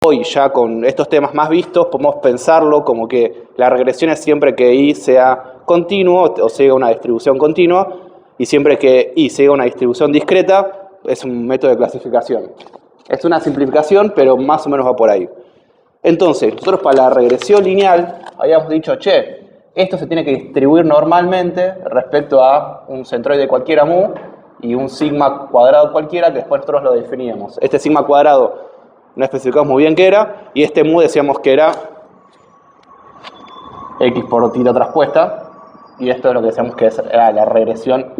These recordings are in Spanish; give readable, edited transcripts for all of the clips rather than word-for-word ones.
hoy ya con estos temas más vistos podemos pensarlo como que la regresión es siempre que I sea continuo o siga una distribución continua, y siempre que I siga una distribución discreta es un método de clasificación. Es una simplificación, pero más o menos va por ahí. Entonces, nosotros para la regresión lineal habíamos dicho, che, esto se tiene que distribuir normalmente respecto a un centroide cualquiera mu y un sigma cuadrado cualquiera, que después nosotros lo definíamos. Este sigma cuadrado no especificamos muy bien qué era, y este mu decíamos que era x por tira traspuesta, y esto es lo que decíamos que era la regresión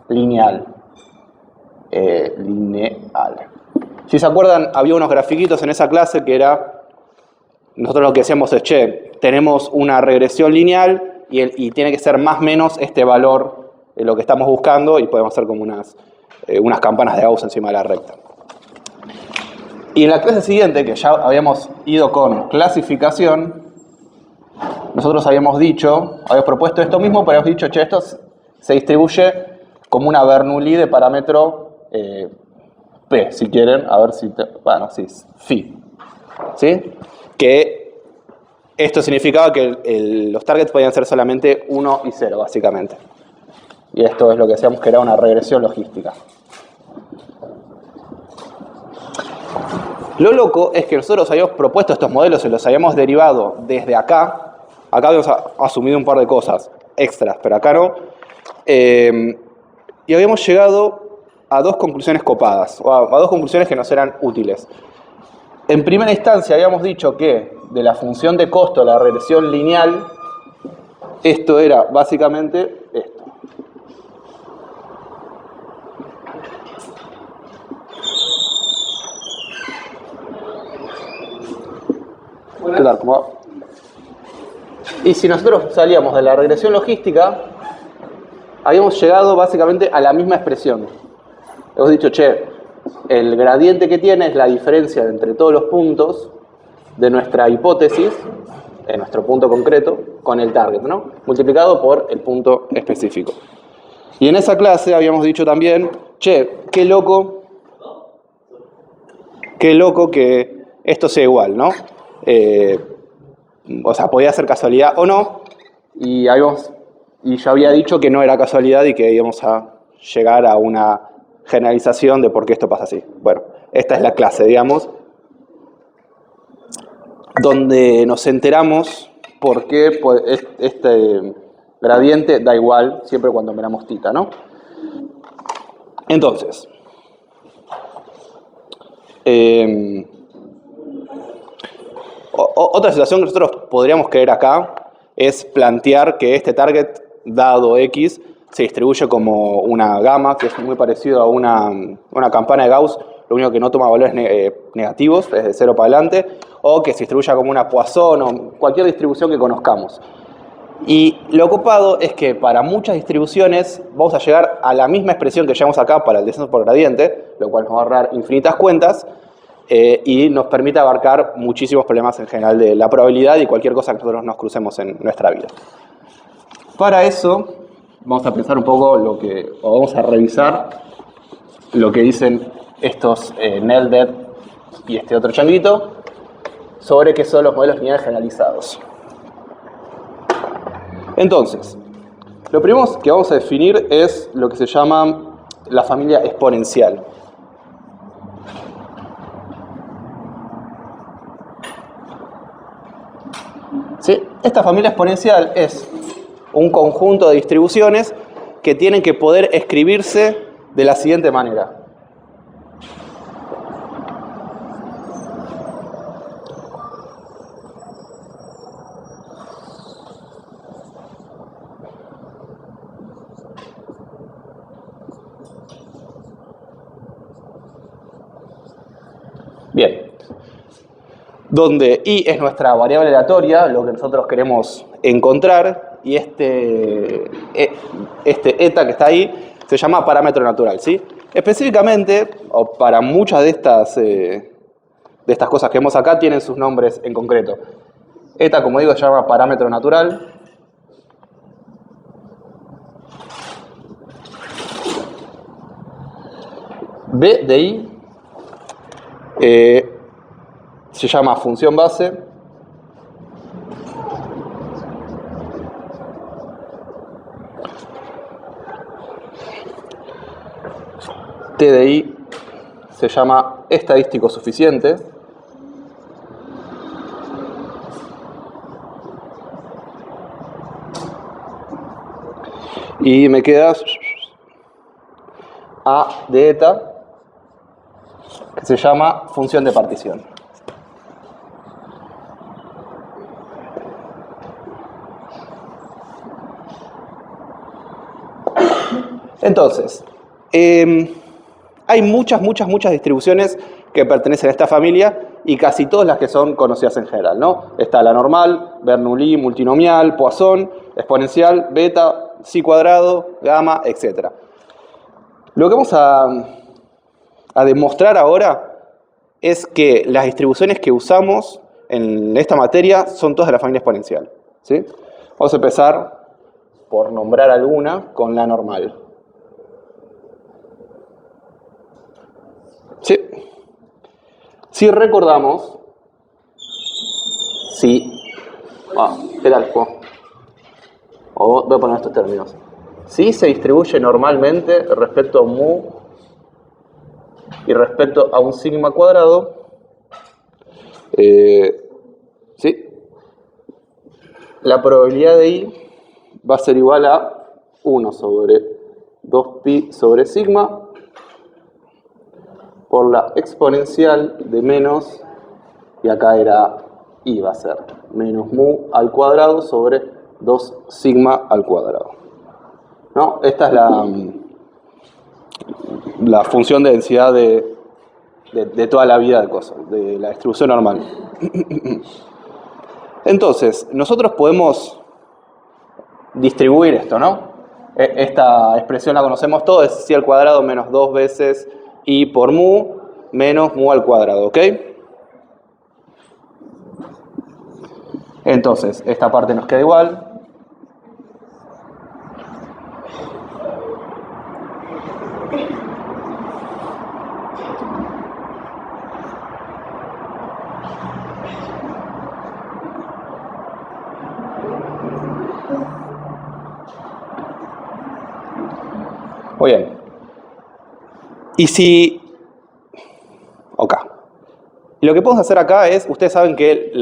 lineal. Si se acuerdan, había unos grafiquitos en esa clase que era, nosotros lo que decíamos es, che, tenemos una regresión lineal y tiene que ser más o menos este valor de lo que estamos buscando, y podemos hacer como unas campanas de Gauss encima de la recta. Y en la clase siguiente, que ya habíamos ido con clasificación, nosotros habíamos propuesto esto mismo, pero habíamos dicho, che, esto se distribuye como una Bernoulli de parámetro P, si quieren, a ver si, phi, ¿sí? Que esto significaba que los targets podían ser solamente 1 y 0, básicamente. Y esto es lo que decíamos que era una regresión logística. Lo loco es que nosotros habíamos propuesto estos modelos y los habíamos derivado desde acá. Acá habíamos asumido un par de cosas extras, pero acá no. Y habíamos llegado a dos conclusiones copadas, o a dos conclusiones que nos eran útiles. En primera instancia habíamos dicho que de la función de costo de la regresión lineal, esto era básicamente esto. ¿Qué tal? ¿Cómo va? Y si nosotros salíamos de la regresión logística, habíamos llegado básicamente a la misma expresión. Hemos dicho, che, el gradiente que tiene es la diferencia entre todos los puntos de nuestra hipótesis, de nuestro punto concreto, con el target, ¿no? Multiplicado por el punto específico. Y en esa clase habíamos dicho también, che, qué loco que esto sea igual, ¿no? O sea, podía ser casualidad o no, y yo había dicho que no era casualidad y que íbamos a llegar a una generalización de por qué esto pasa así. Bueno, esta es la clase, digamos, donde nos enteramos por qué este gradiente da igual siempre cuando miramos θ, ¿no? Entonces, otra situación que nosotros podríamos creer acá es plantear que este target dado X se distribuye como una gamma, que es muy parecido a una campana de Gauss, lo único que no toma valores negativos, es de 0 para adelante, o que se distribuya como una Poisson o cualquier distribución que conozcamos. Y lo ocupado es que para muchas distribuciones vamos a llegar a la misma expresión que llegamos acá para el descenso por gradiente, lo cual nos va a ahorrar infinitas cuentas, y nos permite abarcar muchísimos problemas en general de la probabilidad y cualquier cosa que nosotros nos crucemos en nuestra vida. Para eso vamos a pensar un poco vamos a revisar lo que dicen estos Nelded y este otro changuito sobre qué son los modelos lineales generalizados. Entonces, lo primero que vamos a definir es lo que se llama la familia exponencial. ¿Sí? Esta familia exponencial es un conjunto de distribuciones que tienen que poder escribirse de la siguiente manera. Bien. Donde I es nuestra variable aleatoria, lo que nosotros queremos encontrar, y este eta que está ahí se llama parámetro natural, ¿sí? Específicamente, o para muchas de estas cosas que vemos acá, tienen sus nombres en concreto. Eta, como digo, se llama parámetro natural. B de I se llama función base. T de I se llama estadístico suficiente. Y me queda A de eta, que se llama función de partición. Entonces, hay muchas distribuciones que pertenecen a esta familia y casi todas las que son conocidas en general, ¿no? Está la normal, Bernoulli, multinomial, Poisson, exponencial, beta, psi cuadrado, gamma, etc. Lo que vamos a demostrar ahora es que las distribuciones que usamos en esta materia son todas de la familia exponencial, ¿sí? Vamos a empezar por nombrar alguna con la normal. ¿Sí? Si recordamos, ¿qué tal? Voy a poner estos términos. Si se distribuye normalmente respecto a mu y respecto a un sigma cuadrado, ¿sí? La probabilidad de I va a ser igual a 1 sobre 2pi sobre sigma por la exponencial de menos, y acá era I, va a ser menos mu al cuadrado sobre 2 sigma al cuadrado. ¿No? Esta es la función de densidad de toda la vida de cosas, de la distribución normal. Entonces, nosotros podemos distribuir esto, ¿no? Esta expresión la conocemos todos, es si al cuadrado menos 2 veces I por mu menos mu al cuadrado, ¿ok? Entonces, esta parte nos queda igual. Muy bien. Y si... Ok. Lo que podemos hacer acá es, ustedes saben que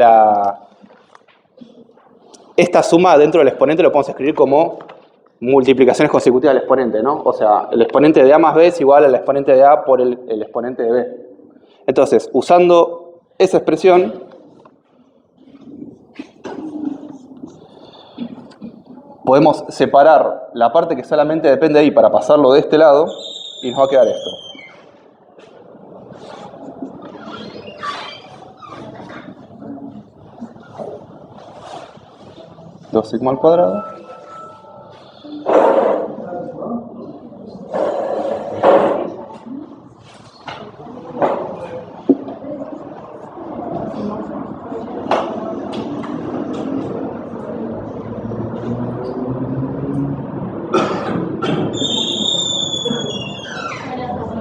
esta suma dentro del exponente lo podemos escribir como multiplicaciones consecutivas del exponente, ¿no? O sea, el exponente de A más B es igual al exponente de A por el exponente de B. Entonces, usando esa expresión, podemos separar la parte que solamente depende de I para pasarlo de este lado y nos va a quedar esto. Dos sigma al cuadrado.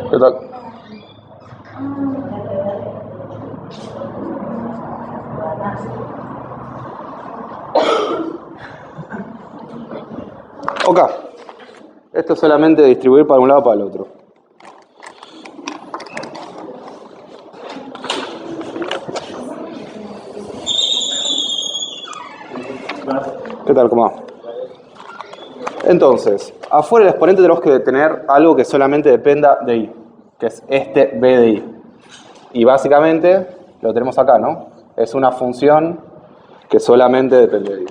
¿Qué tal? Ok. Esto es solamente distribuir para un lado o para el otro. ¿Qué tal? ¿Cómo va? Entonces, afuera del exponente tenemos que tener algo que solamente dependa de I, que es este B de I. Y básicamente lo tenemos acá, ¿no? Es una función que solamente depende de I.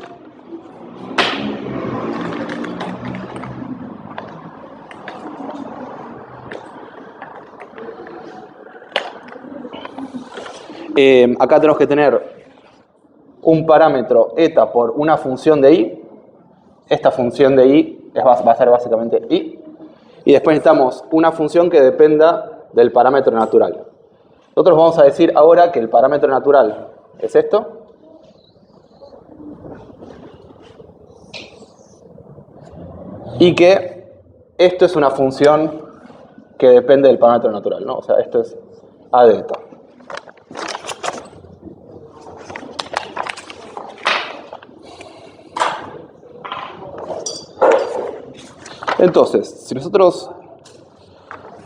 Acá tenemos que tener un parámetro eta por una función de I. Esta función de I va a ser básicamente I. Y después necesitamos una función que dependa del parámetro natural. Nosotros vamos a decir ahora que el parámetro natural es esto. Y que esto es una función que depende del parámetro natural, ¿no? O sea, esto es A de eta. Entonces, si nosotros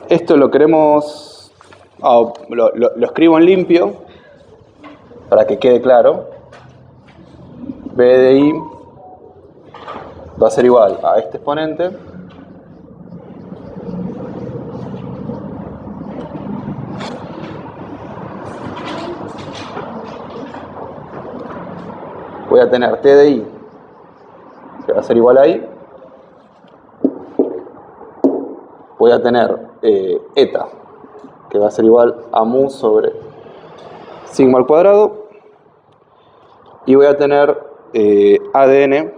esto lo queremos, lo escribo en limpio, para que quede claro, B de I va a ser igual a este exponente voy a tener T de I que va a ser igual a I, voy a tener eta que va a ser igual a mu sobre sigma al cuadrado, y voy a tener ADN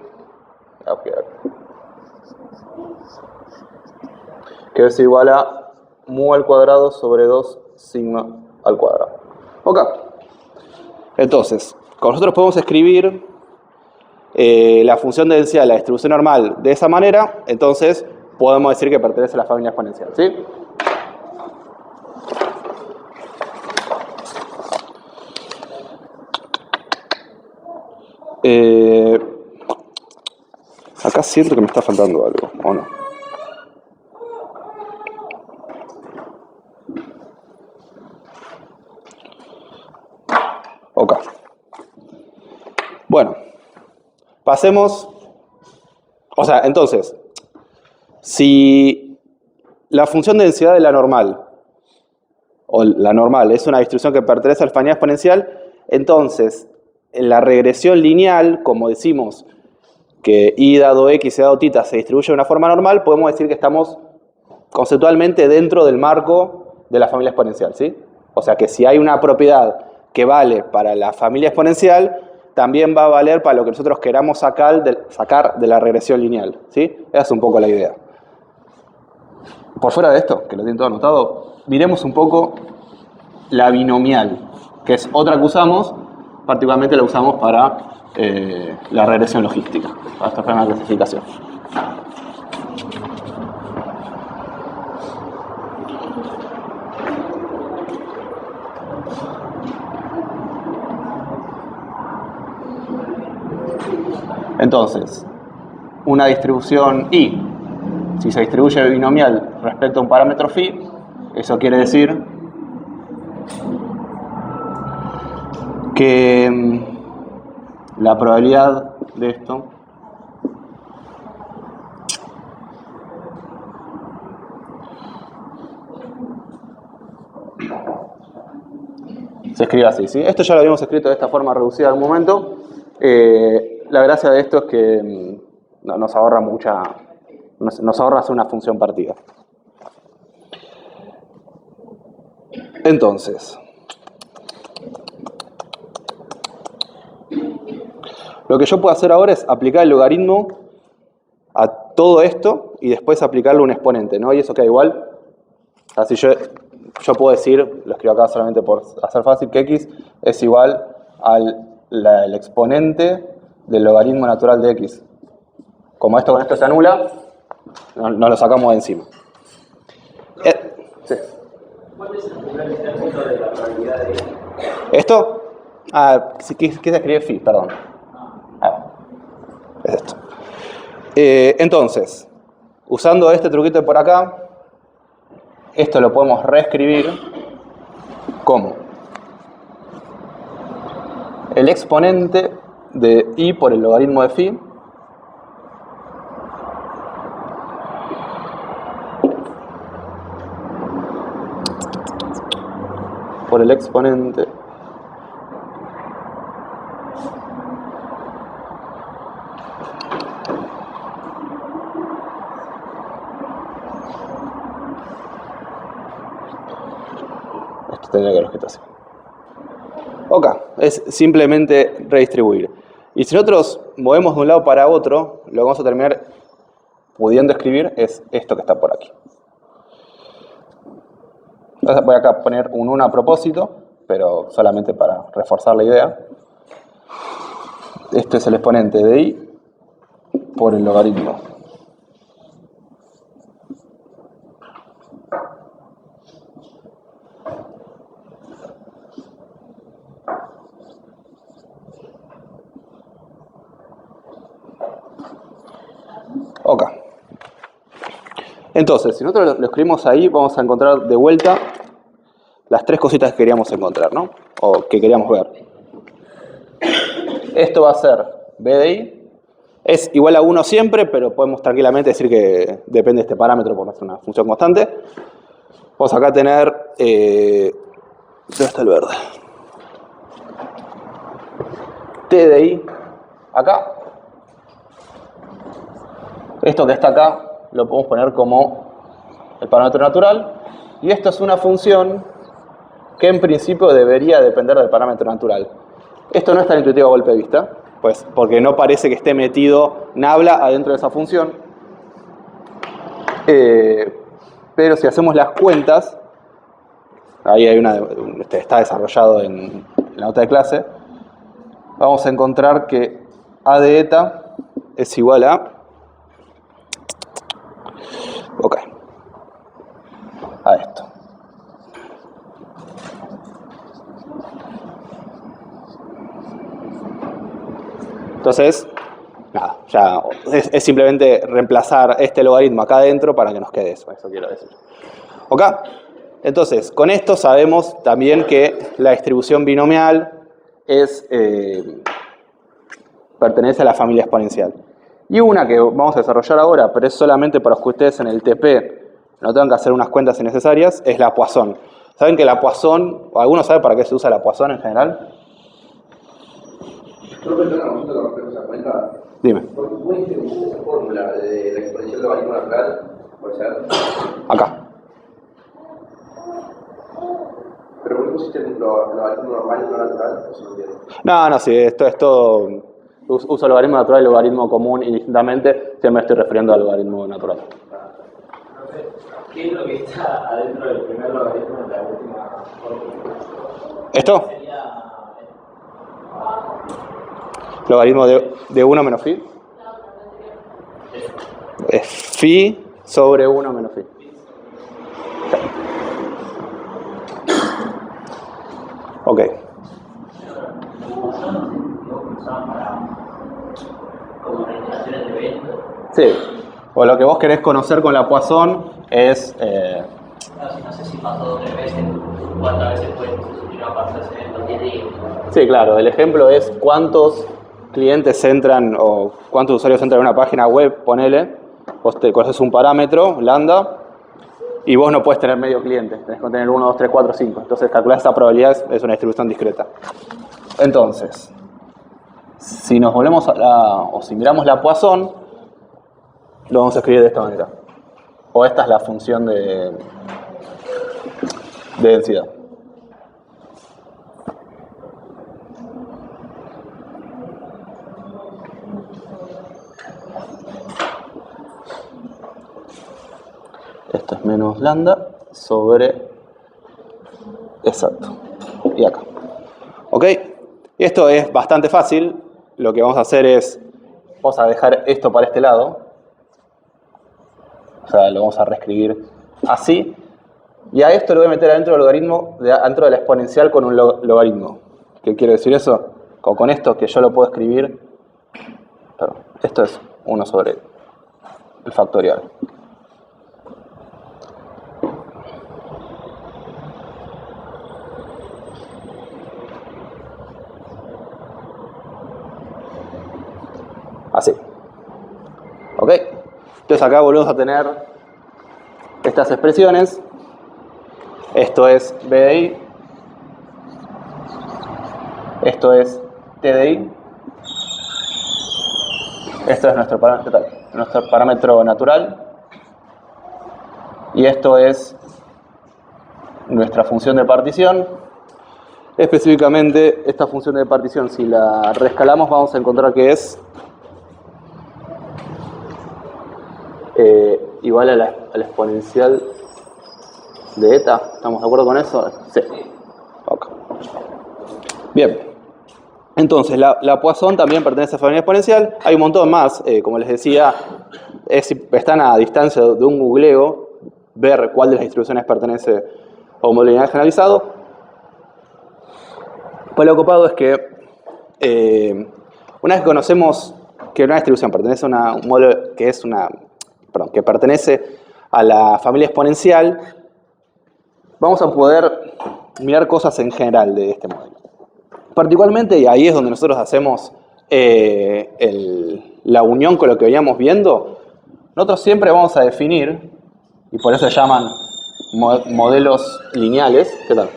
que es igual a mu al cuadrado sobre 2 sigma al cuadrado. Ok. Entonces, como nosotros podemos escribir la función de densidad de la distribución normal de esa manera, entonces podemos decir que pertenece a la familia exponencial, ¿sí? Acá siento que me está faltando algo, ¿o no? Ok. Bueno, pasemos. O sea, entonces, si la función de densidad de la normal, o la normal, es una distribución que pertenece a la familia exponencial, entonces, en la regresión lineal, como decimos que y dado x y dado θ se distribuye de una forma normal, podemos decir que estamos conceptualmente dentro del marco de la familia exponencial, ¿sí? O sea que si hay una propiedad que vale para la familia exponencial, también va a valer para lo que nosotros queramos sacar de la regresión lineal, ¿sí? Esa es un poco la idea. Por fuera de esto, que lo tienen todo anotado, miremos un poco la binomial, que es otra que usamos, particularmente la usamos para la regresión logística, para esta forma de clasificación. Entonces, una distribución I, si se distribuye binomial respecto a un parámetro phi, eso quiere decir que la probabilidad de esto se escribe así, ¿sí? Esto ya lo habíamos escrito de esta forma reducida en un momento. La gracia de esto es que nos ahorra hacer una función partida. Entonces, lo que yo puedo hacer ahora es aplicar el logaritmo a todo esto y después aplicarle un exponente, ¿no? Y eso queda igual. Así yo puedo decir, lo escribo acá solamente por hacer fácil, que x es igual al exponente del logaritmo natural de x. Como esto con esto se anula, nos lo sacamos de encima. Sí. ¿Cuál es el primer término de la probabilidad de x? ¿Esto? ¿Qué se escribe phi? Perdón. Es esto. Entonces, usando este truquito de por acá, esto lo podemos reescribir como el exponente de i por el logaritmo de phi por el exponente tendría que haber escrito así. Ok, es simplemente redistribuir. Y si nosotros movemos de un lado para otro, lo que vamos a terminar pudiendo escribir es esto que está por aquí. Entonces voy acá a poner un 1 a propósito, pero solamente para reforzar la idea. Este es el exponente de i por el logaritmo ok. Entonces, si nosotros lo escribimos ahí, vamos a encontrar de vuelta las tres cositas que queríamos encontrar, ¿no? O que queríamos ver. Esto va a ser b de i. Es igual a 1 siempre, pero podemos tranquilamente decir que depende de este parámetro por no ser una función constante. Vamos acá a tener... ¿dónde está el verde? T de i acá. Esto que está acá lo podemos poner como el parámetro natural. Y esto es una función que en principio debería depender del parámetro natural. Esto no es tan intuitivo a golpe de vista, pues porque no parece que esté metido nabla adentro de esa función. Pero si hacemos las cuentas, ahí hay está desarrollado en la nota de clase, vamos a encontrar que a de eta es igual a... Ok. A esto. Entonces, nada, ya es simplemente reemplazar este logaritmo acá adentro para que nos quede eso quiero decir. ¿Ok? Entonces, con esto sabemos también que la distribución binomial pertenece a la familia exponencial. Y una que vamos a desarrollar ahora, pero es solamente para que ustedes en el TP no tengan que hacer unas cuentas innecesarias, es la Poisson. ¿Saben que la Poisson, ¿alguno sabe para qué se usa la Poisson en general? Yo creo que una consulta con respecto a esa cuenta. Dime. ¿Cómo distribuiste esa fórmula de la exponencial logaritmo natural? ¿Puede ser? Acá. ¿Pero por qué pusiste el logaritmo normal y no natural? Eso no entiendo. No, sí, esto es todo. Uso logaritmo natural y logaritmo común indistintamente, siempre me estoy refiriendo al logaritmo natural. ¿Qué es lo que está adentro del primer logaritmo de la última fórmula? ¿Esto? Logaritmo de 1 menos phi. Es phi sobre 1 menos phi. Ok. Sí. O lo que vos querés conocer con la Poisson es... No sé si pasó 2 veces, cuántas veces puede sustituir a pasarse en los 10 días. Sí, claro. El ejemplo es cuántos clientes entran o cuántos usuarios entran en una página web, ponele. Vos te conoces un parámetro, lambda, y vos no puedes tener medio cliente. Tenés que tener 1, 2, 3, 4, 5. Entonces calcular esa probabilidad es una distribución discreta. Entonces, si nos volvemos o si miramos la Poisson, lo vamos a escribir de esta manera. O esta es la función de densidad. Esto es menos lambda sobre... Exacto. Y acá. ¿Ok? Esto es bastante fácil. Lo que vamos a hacer es... Vamos a dejar esto para este lado. O sea, lo vamos a reescribir así. Y a esto lo voy a meter adentro del logaritmo, adentro de la exponencial con un logaritmo. ¿Qué quiere decir eso? Con esto que yo lo puedo escribir... Perdón, esto es 1 sobre el factorial. Así. ¿Ok? Entonces acá volvemos a tener estas expresiones. Esto es b de i. Esto es t de i. Esto es nuestro parámetro natural. Y esto es nuestra función de partición. Específicamente, esta función de partición, si la reescalamos, vamos a encontrar que es igual a la exponencial de eta. ¿Estamos de acuerdo con eso? Sí. Okay. Bien. Entonces, la Poisson también pertenece a la familia exponencial. Hay un montón más. Como les decía, están a distancia de un googleo ver cuál de las distribuciones pertenece a un modelo lineal generalizado. Pues lo ocupado es que una vez que conocemos que una distribución pertenece a un modelo que pertenece a la familia exponencial, vamos a poder mirar cosas en general de este modelo. Particularmente, y ahí es donde nosotros hacemos la unión con lo que veníamos viendo, nosotros siempre vamos a definir, y por eso se llaman modelos lineales, ¿qué tal?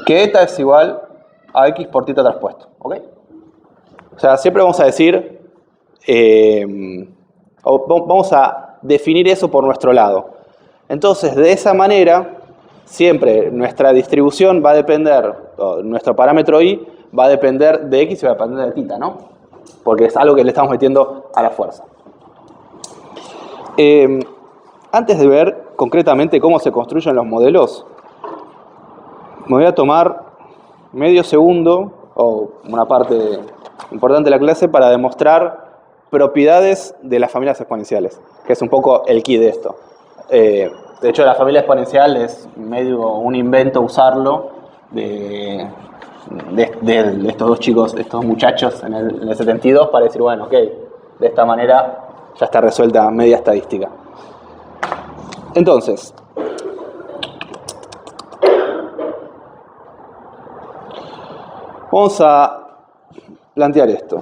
Que eta es igual a x por teta traspuesto, ¿ok? O sea, siempre vamos a decir, vamos a definir eso por nuestro lado. Entonces, de esa manera, siempre nuestra distribución va a depender, nuestro parámetro y va a depender de x y va a depender de tita, ¿no? Porque es algo que le estamos metiendo a la fuerza. Antes de ver concretamente cómo se construyen los modelos, me voy a tomar medio segundo, o una parte importante de la clase, para demostrar propiedades de las familias exponenciales, que es un poco el key de esto. De hecho, la familia exponencial es medio un invento usarlo de estos dos chicos, estos muchachos en el 72, para decir, bueno, ok, de esta manera ya está resuelta media estadística. Entonces, vamos a plantear esto.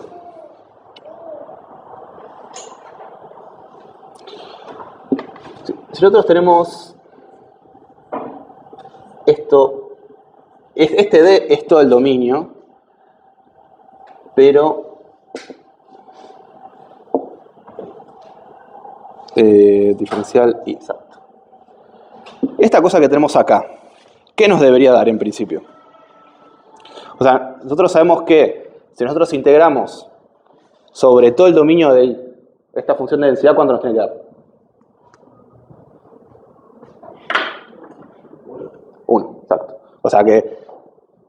Si nosotros tenemos esto, este D es todo el dominio, pero diferencial y exacto. Esta cosa que tenemos acá, ¿qué nos debería dar en principio? O sea, nosotros sabemos que si nosotros integramos sobre todo el dominio de esta función de densidad, ¿cuánto nos tiene que dar? 1, exacto. O sea que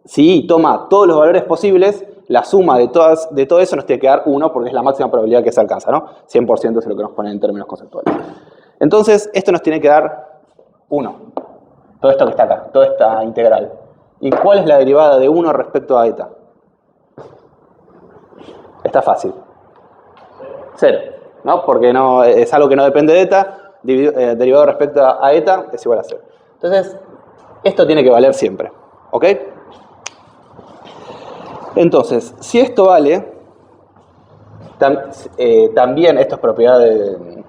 si toma todos los valores posibles, la suma de todo eso nos tiene que dar 1, porque es la máxima probabilidad que se alcanza, ¿no? 100% es lo que nos pone en términos conceptuales. Entonces, esto nos tiene que dar 1. Todo esto que está acá, toda esta integral. ¿Y cuál es la derivada de 1 respecto a eta? Está fácil. 0, ¿no? Porque no, es algo que no depende de eta, derivado respecto a eta es igual a 0. Entonces, esto tiene que valer siempre, ¿ok? Entonces, si esto vale, también esto es propiedad de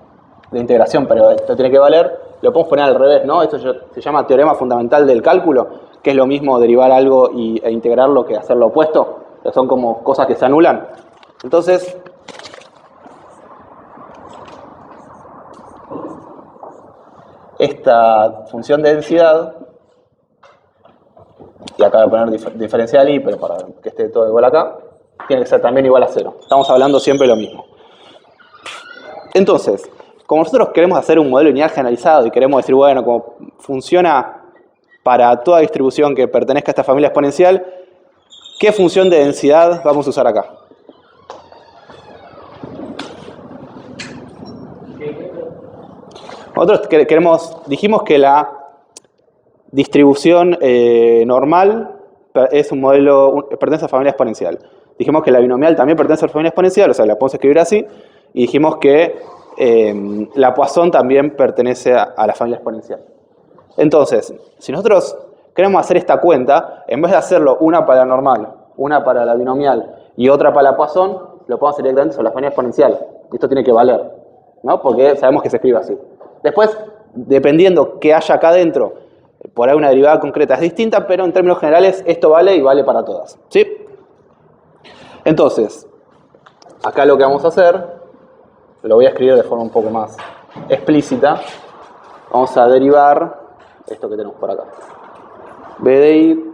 integración, pero esto tiene que valer, lo podemos poner al revés, ¿no? Esto se llama teorema fundamental del cálculo, que es lo mismo derivar algo e integrarlo que hacer lo opuesto, que son como cosas que se anulan. Entonces, esta función de densidad, y acá voy a poner diferencial y, pero para que esté todo igual acá, tiene que ser también igual a 0. Estamos hablando siempre lo mismo. Entonces, como nosotros queremos hacer un modelo lineal generalizado y queremos decir, bueno, como funciona para toda distribución que pertenezca a esta familia exponencial, ¿qué función de densidad vamos a usar acá? Nosotros dijimos que la distribución normal es un modelo, pertenece a familia exponencial. Dijimos que la binomial también pertenece a la familia exponencial, o sea, la podemos escribir así. Y dijimos que la Poisson también pertenece a la familia exponencial. Entonces, si nosotros queremos hacer esta cuenta, en vez de hacerlo una para la normal, una para la binomial y otra para la Poisson, lo podemos hacer directamente sobre la familia exponencial. Y esto tiene que valer, ¿no? Porque sabemos que se escribe así. Después, dependiendo qué haya acá adentro, por ahí una derivada concreta es distinta, pero en términos generales esto vale y vale para todas, ¿sí? Entonces, acá lo que vamos a hacer, lo voy a escribir de forma un poco más explícita. Vamos a derivar esto que tenemos por acá. B de i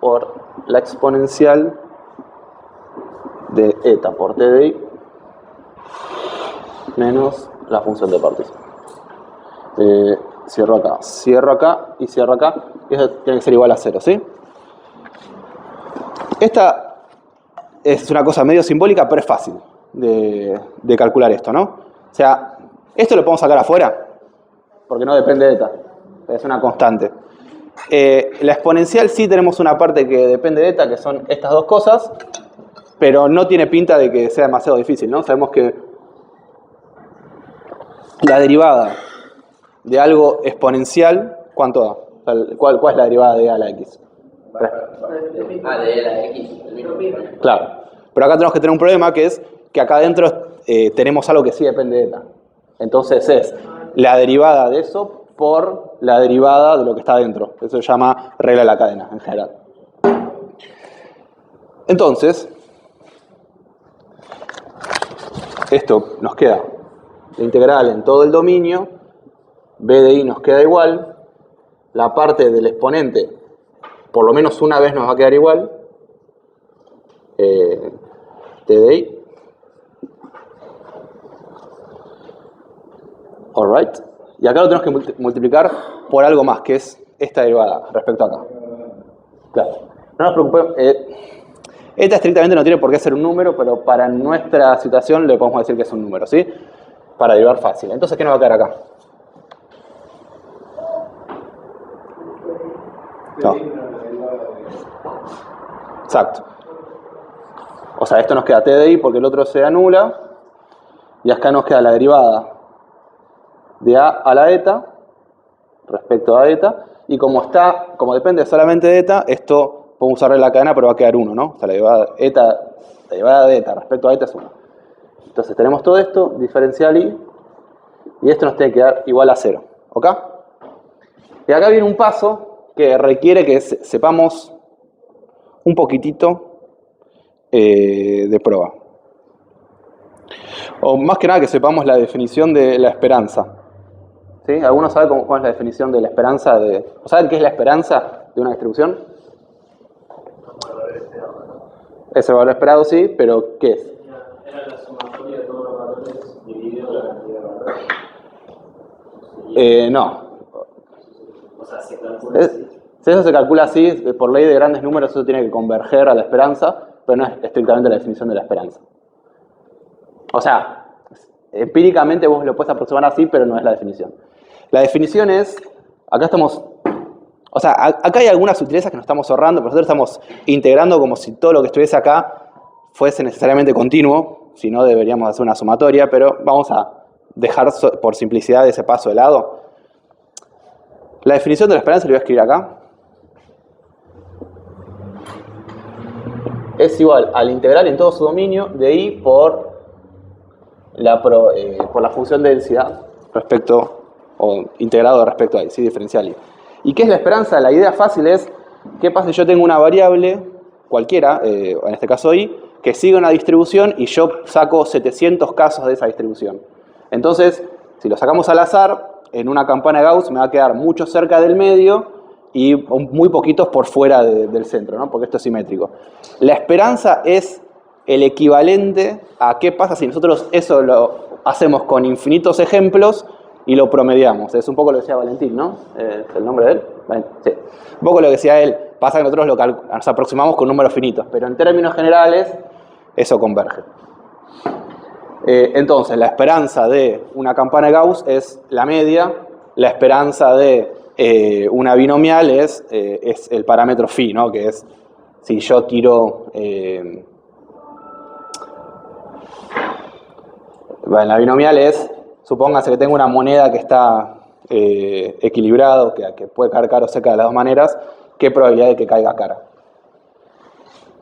por la exponencial de eta por t de i menos la función de partición. Cierro acá y cierro acá. Y eso tiene que ser igual a 0, ¿sí? Esta es una cosa medio simbólica, pero es fácil de calcular esto, ¿no? O sea, esto lo podemos sacar afuera, porque no depende de eta. Es una constante. La exponencial sí tenemos una parte que depende de eta, que son estas dos cosas, pero no tiene pinta de que sea demasiado difícil, ¿no? Sabemos que la derivada de algo exponencial, ¿cuánto da? O sea, ¿cuál es la derivada de a a la x? De la X, el mismo. Claro. Pero acá tenemos que tener un problema que es que acá adentro tenemos algo que sí depende de eta. Entonces es la derivada de eso por la derivada de lo que está adentro. Eso se llama regla de la cadena en general. Entonces, esto nos queda la integral en todo el dominio, b de i nos queda igual, la parte del exponente por lo menos una vez nos va a quedar igual, t de i. Alright. Y acá lo tenemos que multiplicar por algo más, que es esta derivada respecto a acá. Claro. No nos preocupemos. Esta estrictamente no tiene por qué ser un número, pero para nuestra situación le podemos decir que es un número, ¿sí? Para derivar fácil. Entonces, ¿qué nos va a quedar acá? No. Exacto. O sea, esto nos queda t de i porque el otro se anula. Y acá nos queda la derivada de a a la eta respecto a eta. Y como depende solamente de eta, esto podemos usar la cadena, pero va a quedar 1, ¿no? O sea, la derivada de eta respecto a eta es 1. Entonces tenemos todo esto, diferencial i, y esto nos tiene que dar igual a 0. ¿Ok? Y acá viene un paso que requiere que sepamos un poquitito de prueba. O más que nada que sepamos la definición de la esperanza. ¿Sí? ¿Alguno sabe cuál es la definición de la esperanza? ¿O saben qué es la esperanza de una distribución? Es el valor esperado, sí, pero ¿qué es? Era la sumatoria de todos los valores dividido la cantidad de valores. No. O sea, se calcula así. Eso se calcula así, por ley de grandes números, eso tiene que converger a la esperanza, pero no es estrictamente la definición de la esperanza. O sea, empíricamente vos lo puedes aproximar así, pero no es la definición. La definición es, acá estamos, o sea, acá hay algunas sutilezas que nos estamos ahorrando, pero nosotros estamos integrando como si todo lo que estuviese acá fuese necesariamente continuo, si no deberíamos hacer una sumatoria, pero vamos a dejar por simplicidad ese paso de lado. La definición de la esperanza la voy a escribir acá. Es igual al integral en todo su dominio de i por la función de densidad respecto, o integrado respecto a i, ¿sí? Diferencial i. ¿Y qué es la esperanza? La idea fácil es, ¿qué pasa si yo tengo una variable cualquiera, en este caso i, que sigue una distribución y yo saco 700 casos de esa distribución? Entonces, si lo sacamos al azar, en una campana de Gauss me va a quedar mucho cerca del medio y muy poquitos por fuera del centro, ¿no? Porque esto es simétrico. La esperanza es el equivalente a qué pasa si nosotros eso lo hacemos con infinitos ejemplos y lo promediamos. Es un poco lo que decía Valentín, ¿no? ¿Es el nombre de él? Sí. Un poco lo que decía él. Pasa que nosotros nos aproximamos con números finitos, pero en términos generales eso converge. Entonces, la esperanza de una campana de Gauss es la media, la esperanza de una binomial es el parámetro phi, ¿no? Que es si yo tiro... en la binomial es, supóngase que tengo una moneda que está equilibrado, que puede caer cara o seca de las dos maneras, ¿qué probabilidad de que caiga cara?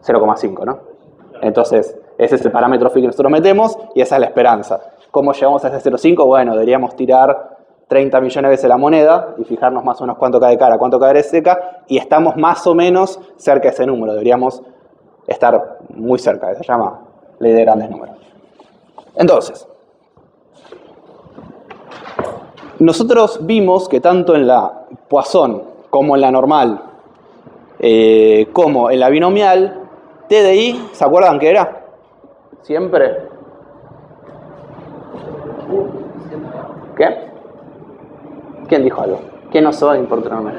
0,5, ¿no? Entonces, ese es el parámetro phi que nosotros metemos y esa es la esperanza. ¿Cómo llegamos a ese 0,5? Bueno, deberíamos tirar 30 millones de veces la moneda y fijarnos más o menos cuánto cae cara, cuánto cae seca, y estamos más o menos cerca de ese número. Deberíamos estar muy cerca, se llama ley de grandes números. Entonces, nosotros vimos que tanto en la Poisson como en la normal, como en la binomial, T de I, ¿se acuerdan qué era? Siempre. ¿Qué? ¿Quién dijo algo? ¿Qué no soy por otro nombre?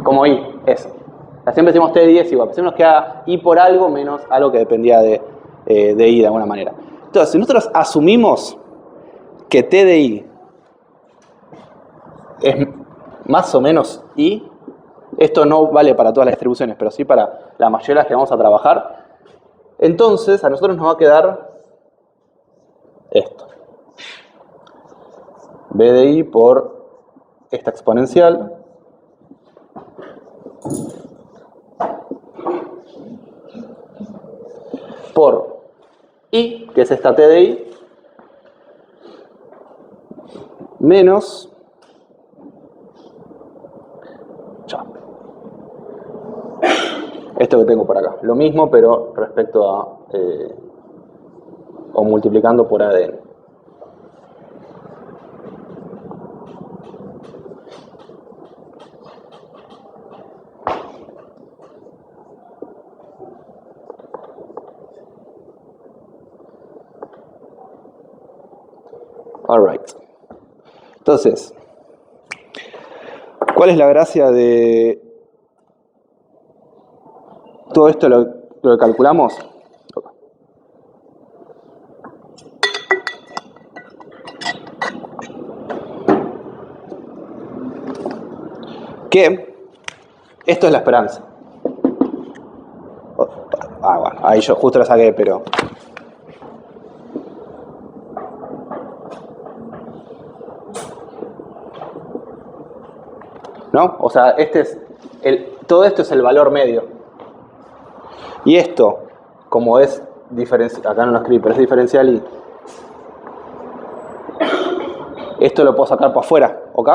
Como I, eso. O sea, siempre decimos T de I es igual. Siempre nos queda I por algo menos algo que dependía de I de alguna manera. Entonces, si nosotros asumimos que T de I es más o menos I, esto no vale para todas las distribuciones, pero sí para la mayoría de las que vamos a trabajar, entonces a nosotros nos va a quedar esto. B de I por esta exponencial por I, que es esta T de I, menos esto que tengo por acá. Lo mismo, pero respecto a o multiplicando por ADN. All right. Entonces, ¿cuál es la gracia de todo esto lo que calculamos? Que esto es la esperanza. Bueno, ahí yo justo la saqué, pero... ¿No? O sea, todo esto es el valor medio. Y esto, como es diferencial, acá no lo escribí, pero es diferencial y esto lo puedo sacar para afuera, ¿ok?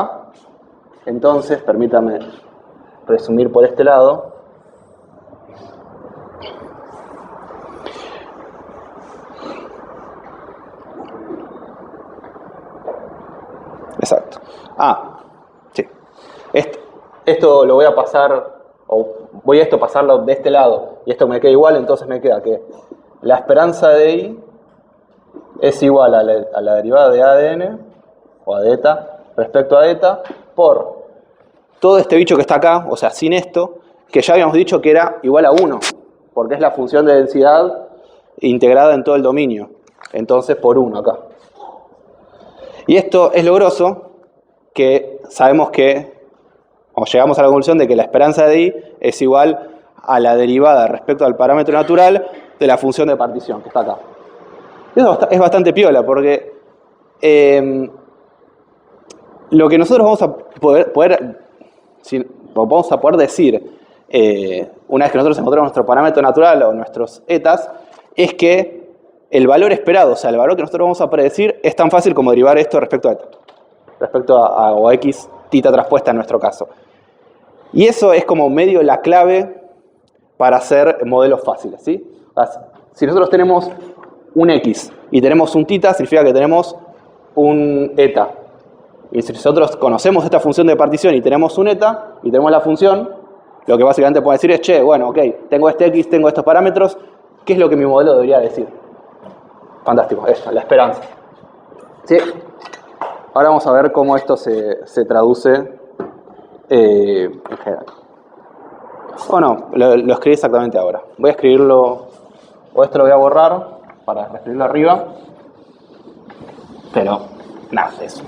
Entonces, permítame resumir por este lado. Exacto. Sí. Esto lo voy a pasar, o voy a pasarlo de este lado, y esto me queda igual, entonces me queda que la esperanza de I es igual a la derivada de ADN, o a de eta, respecto a eta, por todo este bicho que está acá, o sea, sin esto, que ya habíamos dicho que era igual a 1, porque es la función de densidad integrada en todo el dominio. Entonces, por 1 acá. Y esto es lo grosso, que sabemos que, o llegamos a la conclusión de que la esperanza de I es igual a la derivada respecto al parámetro natural de la función de partición, que está acá. Y eso es bastante piola, porque lo que nosotros vamos a poder decir una vez que nosotros encontramos nuestro parámetro natural o nuestros etas, es que el valor esperado, o sea, el valor que nosotros vamos a predecir, es tan fácil como derivar esto respecto a eta, respecto a x tita traspuesta en nuestro caso. Y eso es como medio la clave para hacer modelos fáciles, ¿sí? Si nosotros tenemos un x y tenemos un tita, significa que tenemos un eta. Y si nosotros conocemos esta función de partición y tenemos un eta, y tenemos la función, lo que básicamente puede decir es, che, bueno, ok, tengo este x, tengo estos parámetros, ¿qué es lo que mi modelo debería decir? Fantástico, esto, la esperanza. ¿Sí? Ahora vamos a ver cómo esto se traduce en general. O no, lo escribí exactamente ahora. Voy a escribirlo, o esto lo voy a borrar para escribirlo arriba, pero nada de eso.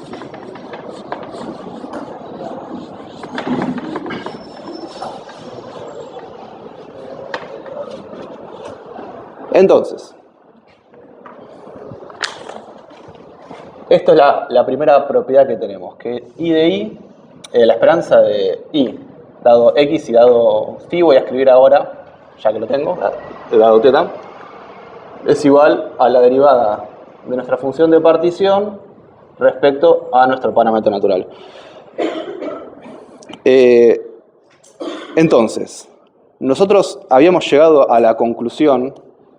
Entonces, esto es la primera propiedad que tenemos, que I de I, la esperanza de I, dado X y dado Phi, voy a escribir ahora, ya que lo tengo, dado θ, es igual a la derivada de nuestra función de partición respecto a nuestro parámetro natural. Entonces, nosotros habíamos llegado a la conclusión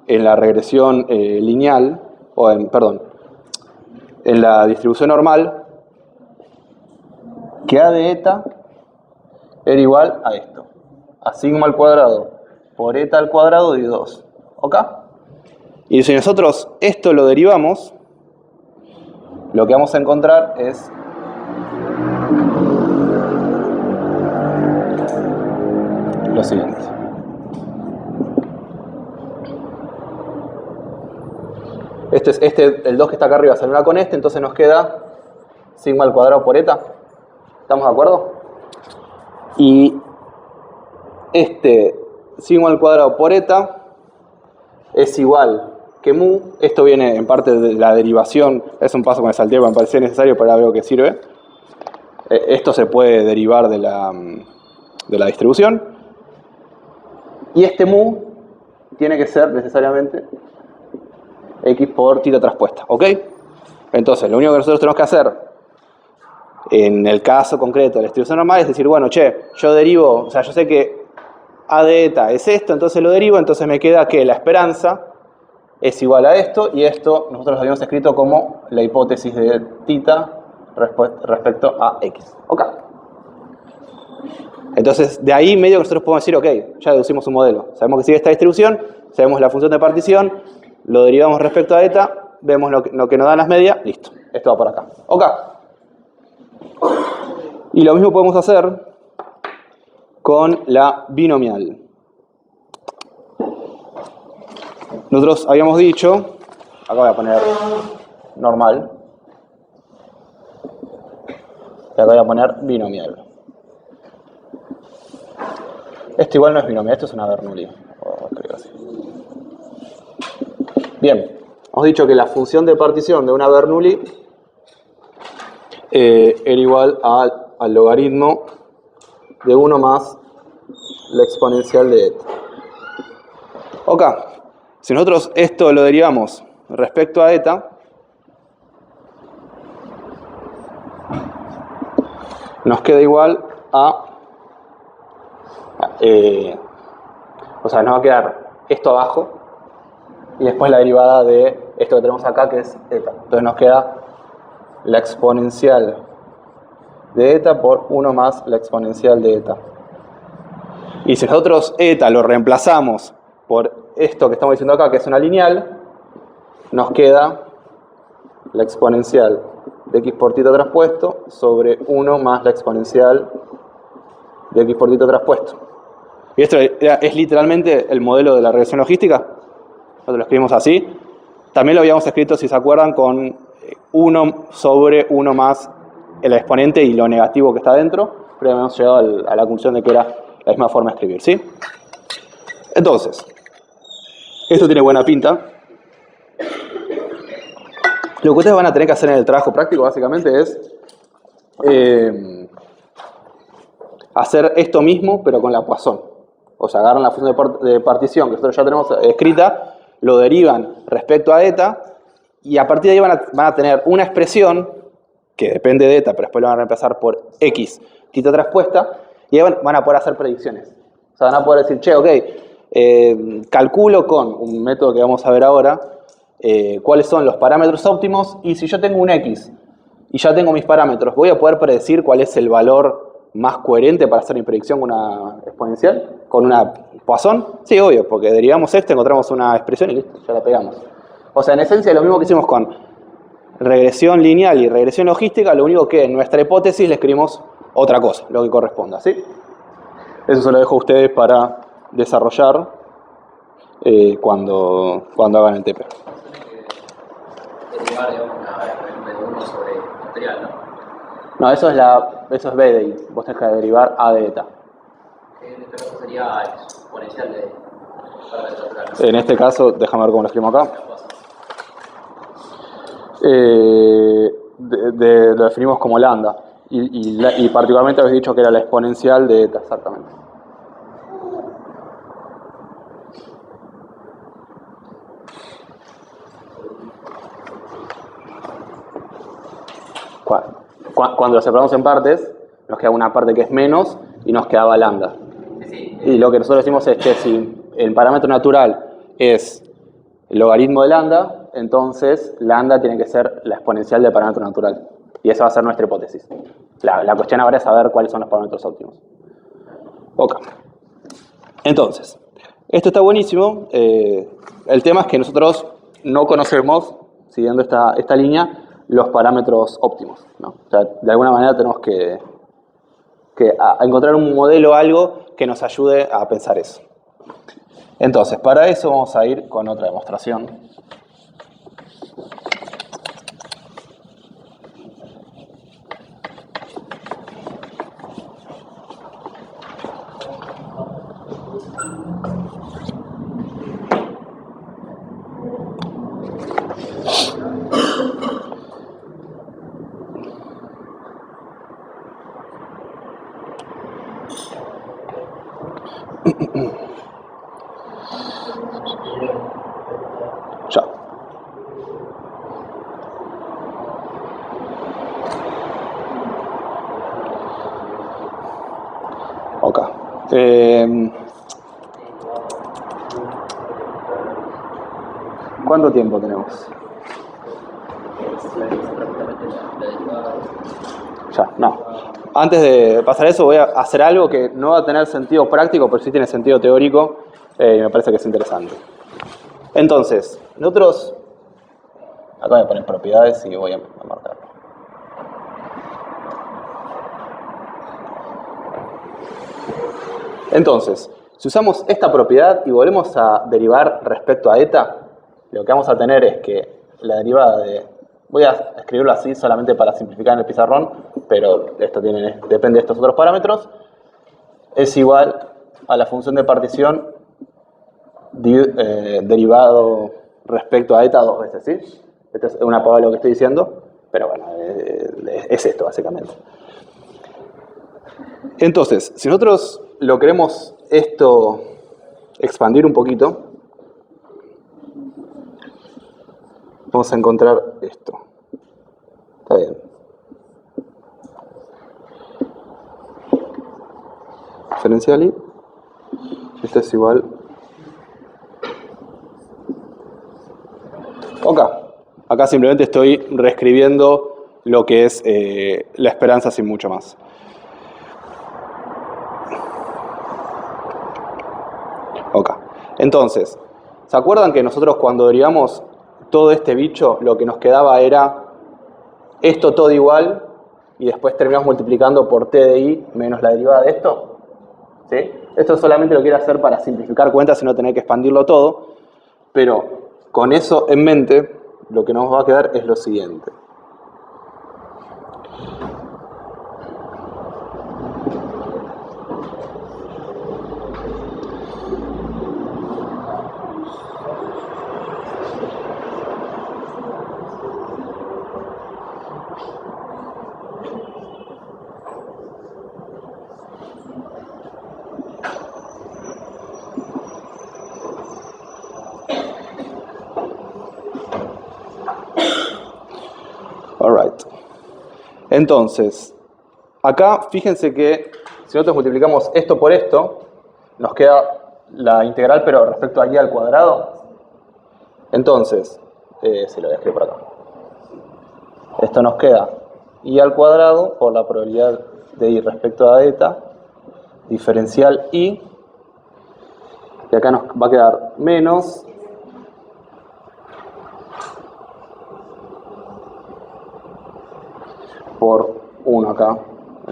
en la regresión lineal, en la distribución normal, que A de eta era igual a esto, a sigma al cuadrado por eta al cuadrado de 2, ¿ok? Y si nosotros esto lo derivamos, lo que vamos a encontrar es lo siguiente. El 2 que está acá arriba se anula con este, entonces nos queda sigma al cuadrado por eta. ¿Estamos de acuerdo? Y este sigma al cuadrado por eta es igual que mu, esto viene en parte de la derivación, es un paso que me salté, pero me parecía necesario para algo que sirve. Esto se puede derivar de la distribución. Y este mu tiene que ser necesariamente x por tita traspuesta, ¿ok? Entonces, lo único que nosotros tenemos que hacer en el caso concreto de la distribución normal es decir, bueno, yo derivo, o sea, yo sé que a de eta es esto, entonces lo derivo, entonces me queda que la esperanza es igual a esto, y esto nosotros lo habíamos escrito como la hipótesis de tita respecto a x, ¿ok? Entonces, de ahí medio que nosotros podemos decir, ok, ya deducimos un modelo. Sabemos que sigue esta distribución, sabemos la función de partición, lo derivamos respecto a eta, vemos lo que nos dan las medias, listo. Esto va por acá. Ok. Y lo mismo podemos hacer con la binomial. Nosotros habíamos dicho, acá voy a poner normal, y acá voy a poner binomial. Esto igual no es binomial, esto es una Bernoulli. Bien, hemos dicho que la función de partición de una Bernoulli era igual al logaritmo de 1 más la exponencial de eta. Ok, si nosotros esto lo derivamos respecto a eta, nos queda igual a... o sea, nos va a quedar esto abajo y después la derivada de esto que tenemos acá, que es eta. Entonces nos queda la exponencial de eta por 1 más la exponencial de eta. Y si nosotros eta lo reemplazamos por esto que estamos diciendo acá, que es una lineal, nos queda la exponencial de x por tita traspuesto sobre 1 más la exponencial de x por tita traspuesto. Y esto es literalmente el modelo de la regresión logística. Nosotros lo escribimos así. También lo habíamos escrito, si se acuerdan, con 1 sobre 1 más el exponente y lo negativo que está dentro. Pero hemos llegado a la conclusión de que era la misma forma de escribir, ¿sí? Entonces, esto tiene buena pinta. Lo que ustedes van a tener que hacer en el trabajo práctico, básicamente, es hacer esto mismo, pero con la Poisson. O sea, agarran la función de partición que nosotros ya tenemos escrita, lo derivan respecto a eta, y a partir de ahí van a tener una expresión que depende de eta, pero después lo van a reemplazar por x, tita traspuesta, y ahí van a poder hacer predicciones. O sea, van a poder decir, che, ok, calculo con un método que vamos a ver ahora, cuáles son los parámetros óptimos, y si yo tengo un x y ya tengo mis parámetros, ¿voy a poder predecir cuál es el valor más coherente para hacer mi predicción con una exponencial? ¿Con una Poisson? Sí, obvio, porque derivamos esto, encontramos una expresión y listo, ya la pegamos. O sea, en esencia lo mismo que hicimos con regresión lineal y regresión logística, lo único que en nuestra hipótesis le escribimos otra cosa, lo que corresponda, ¿sí? Eso se lo dejo a ustedes para desarrollar cuando hagan el TP. Derivar, digamos, de 1 sobre material, ¿no? No, eso es B de I. Vos tenés que derivar A de eta. En este caso sería exponencial de parámetro natural. En este caso, déjame ver cómo lo escribimos acá. Lo definimos como lambda. Y particularmente habéis dicho que era la exponencial de eta, exactamente. Cuando lo separamos en partes, nos queda una parte que es menos y nos quedaba lambda. Sí. Y lo que nosotros decimos es que si el parámetro natural es el logaritmo de lambda, entonces lambda tiene que ser la exponencial del parámetro natural. Y esa va a ser nuestra hipótesis. La cuestión ahora es saber cuáles son los parámetros óptimos. Ok. Entonces, esto está buenísimo. El tema es que nosotros no conocemos, siguiendo esta línea, los parámetros óptimos, ¿no? O sea, de alguna manera tenemos que encontrar un modelo o algo que nos ayude a pensar eso. Entonces, para eso vamos a ir con otra demostración. ¿Cuánto tiempo tenemos? Ya, no. Antes de pasar a eso voy a hacer algo que no va a tener sentido práctico, pero sí tiene sentido teórico y me parece que es interesante. Entonces, nosotros... Acá voy a poner propiedades y voy a marcarlo. Entonces, si usamos esta propiedad y volvemos a derivar respecto a eta, lo que vamos a tener es que la derivada de... Voy a escribirlo así solamente para simplificar en el pizarrón, pero esto depende de estos otros parámetros. Es igual a la función de partición derivado respecto a eta dos veces, ¿sí? Esto es una pavada lo que estoy diciendo, pero bueno, es esto básicamente. Entonces, si nosotros lo queremos esto expandir un poquito, vamos a encontrar esto. Está bien. Diferencial y esto es igual. Acá simplemente estoy reescribiendo lo que es la esperanza sin mucho más. Entonces, ¿se acuerdan que nosotros cuando derivamos todo este bicho, lo que nos quedaba era esto todo igual y después terminamos multiplicando por t de i menos la derivada de esto? ¿Sí? Esto solamente lo quiero hacer para simplificar cuentas y no tener que expandirlo todo, pero con eso en mente, lo que nos va a quedar es lo siguiente. Entonces, acá fíjense que si nosotros multiplicamos esto por esto, nos queda la integral, pero respecto a y al cuadrado. Entonces, sí, lo voy a escribir por acá. Esto nos queda y al cuadrado por la probabilidad de y respecto a eta, diferencial y acá nos va a quedar menos por 1 acá,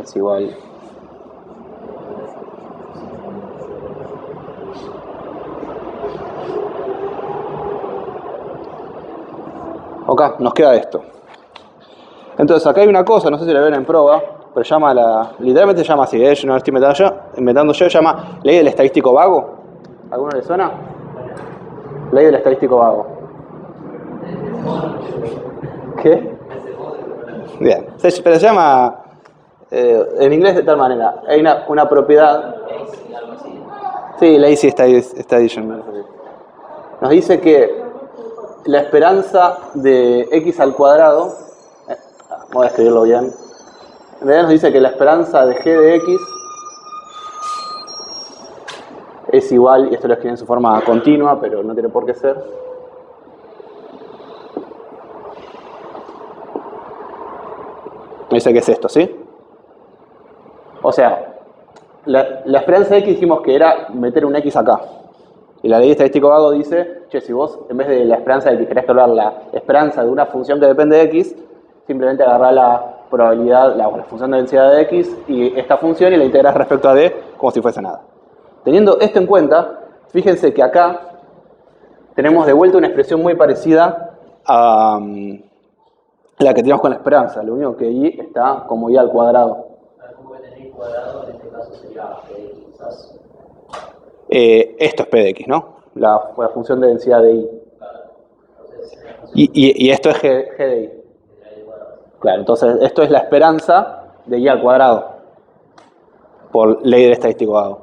es igual acá, nos queda esto. Entonces acá hay una cosa, no sé si la ven en prueba, pero literalmente se llama así, yo no lo estoy inventando yo, se llama ley del estadístico vago. ¿Alguno le suena? Ley del estadístico vago. ¿Qué? Bien, pero se llama en inglés de tal manera. Hay una propiedad. Sí, lazy addition. Nos dice que la esperanza de x al cuadrado, voy a escribirlo bien. En realidad nos dice que la esperanza de g de x es igual, y esto lo escribí en su forma continua, pero no tiene por qué ser. Me dice que es esto, ¿sí? O sea, la esperanza de x dijimos que era meter un x acá. Y la ley de estadístico vago dice, che, si vos en vez de la esperanza de x querés calcular la esperanza de una función que depende de x, simplemente agarrá la probabilidad, la función de densidad de x y esta función y la integrás respecto a d como si fuese nada. Teniendo esto en cuenta, fíjense que acá tenemos de vuelta una expresión muy parecida a la que teníamos con la esperanza. Lo único que y está como y al cuadrado. ¿Cómo que tenéis cuadrado? En este caso sería p de x, quizás. Esto es p de x, ¿no? La función de densidad de i. Y esto es g de i. Claro, entonces esto es la esperanza de y al cuadrado por ley del estadístico vago.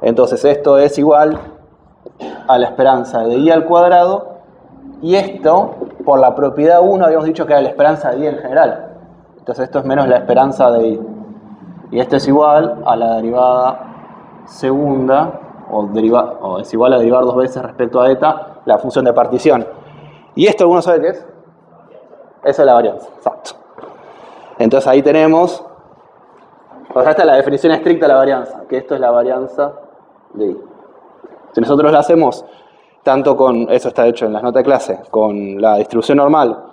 Entonces esto es igual a la esperanza de y al cuadrado y esto, por la propiedad 1, habíamos dicho que era la esperanza de y en general. Entonces esto es menos la esperanza de y. Y esto es igual a la derivada segunda, o es igual a derivar 2 veces respecto a eta, la función de partición. ¿Y esto alguno sabe qué es? Esa es la varianza, exacto. Entonces ahí tenemos, o sea, esta es la definición estricta de la varianza, que esto es la varianza de I. Si nosotros la hacemos tanto con, eso está hecho en las notas de clase, con la distribución normal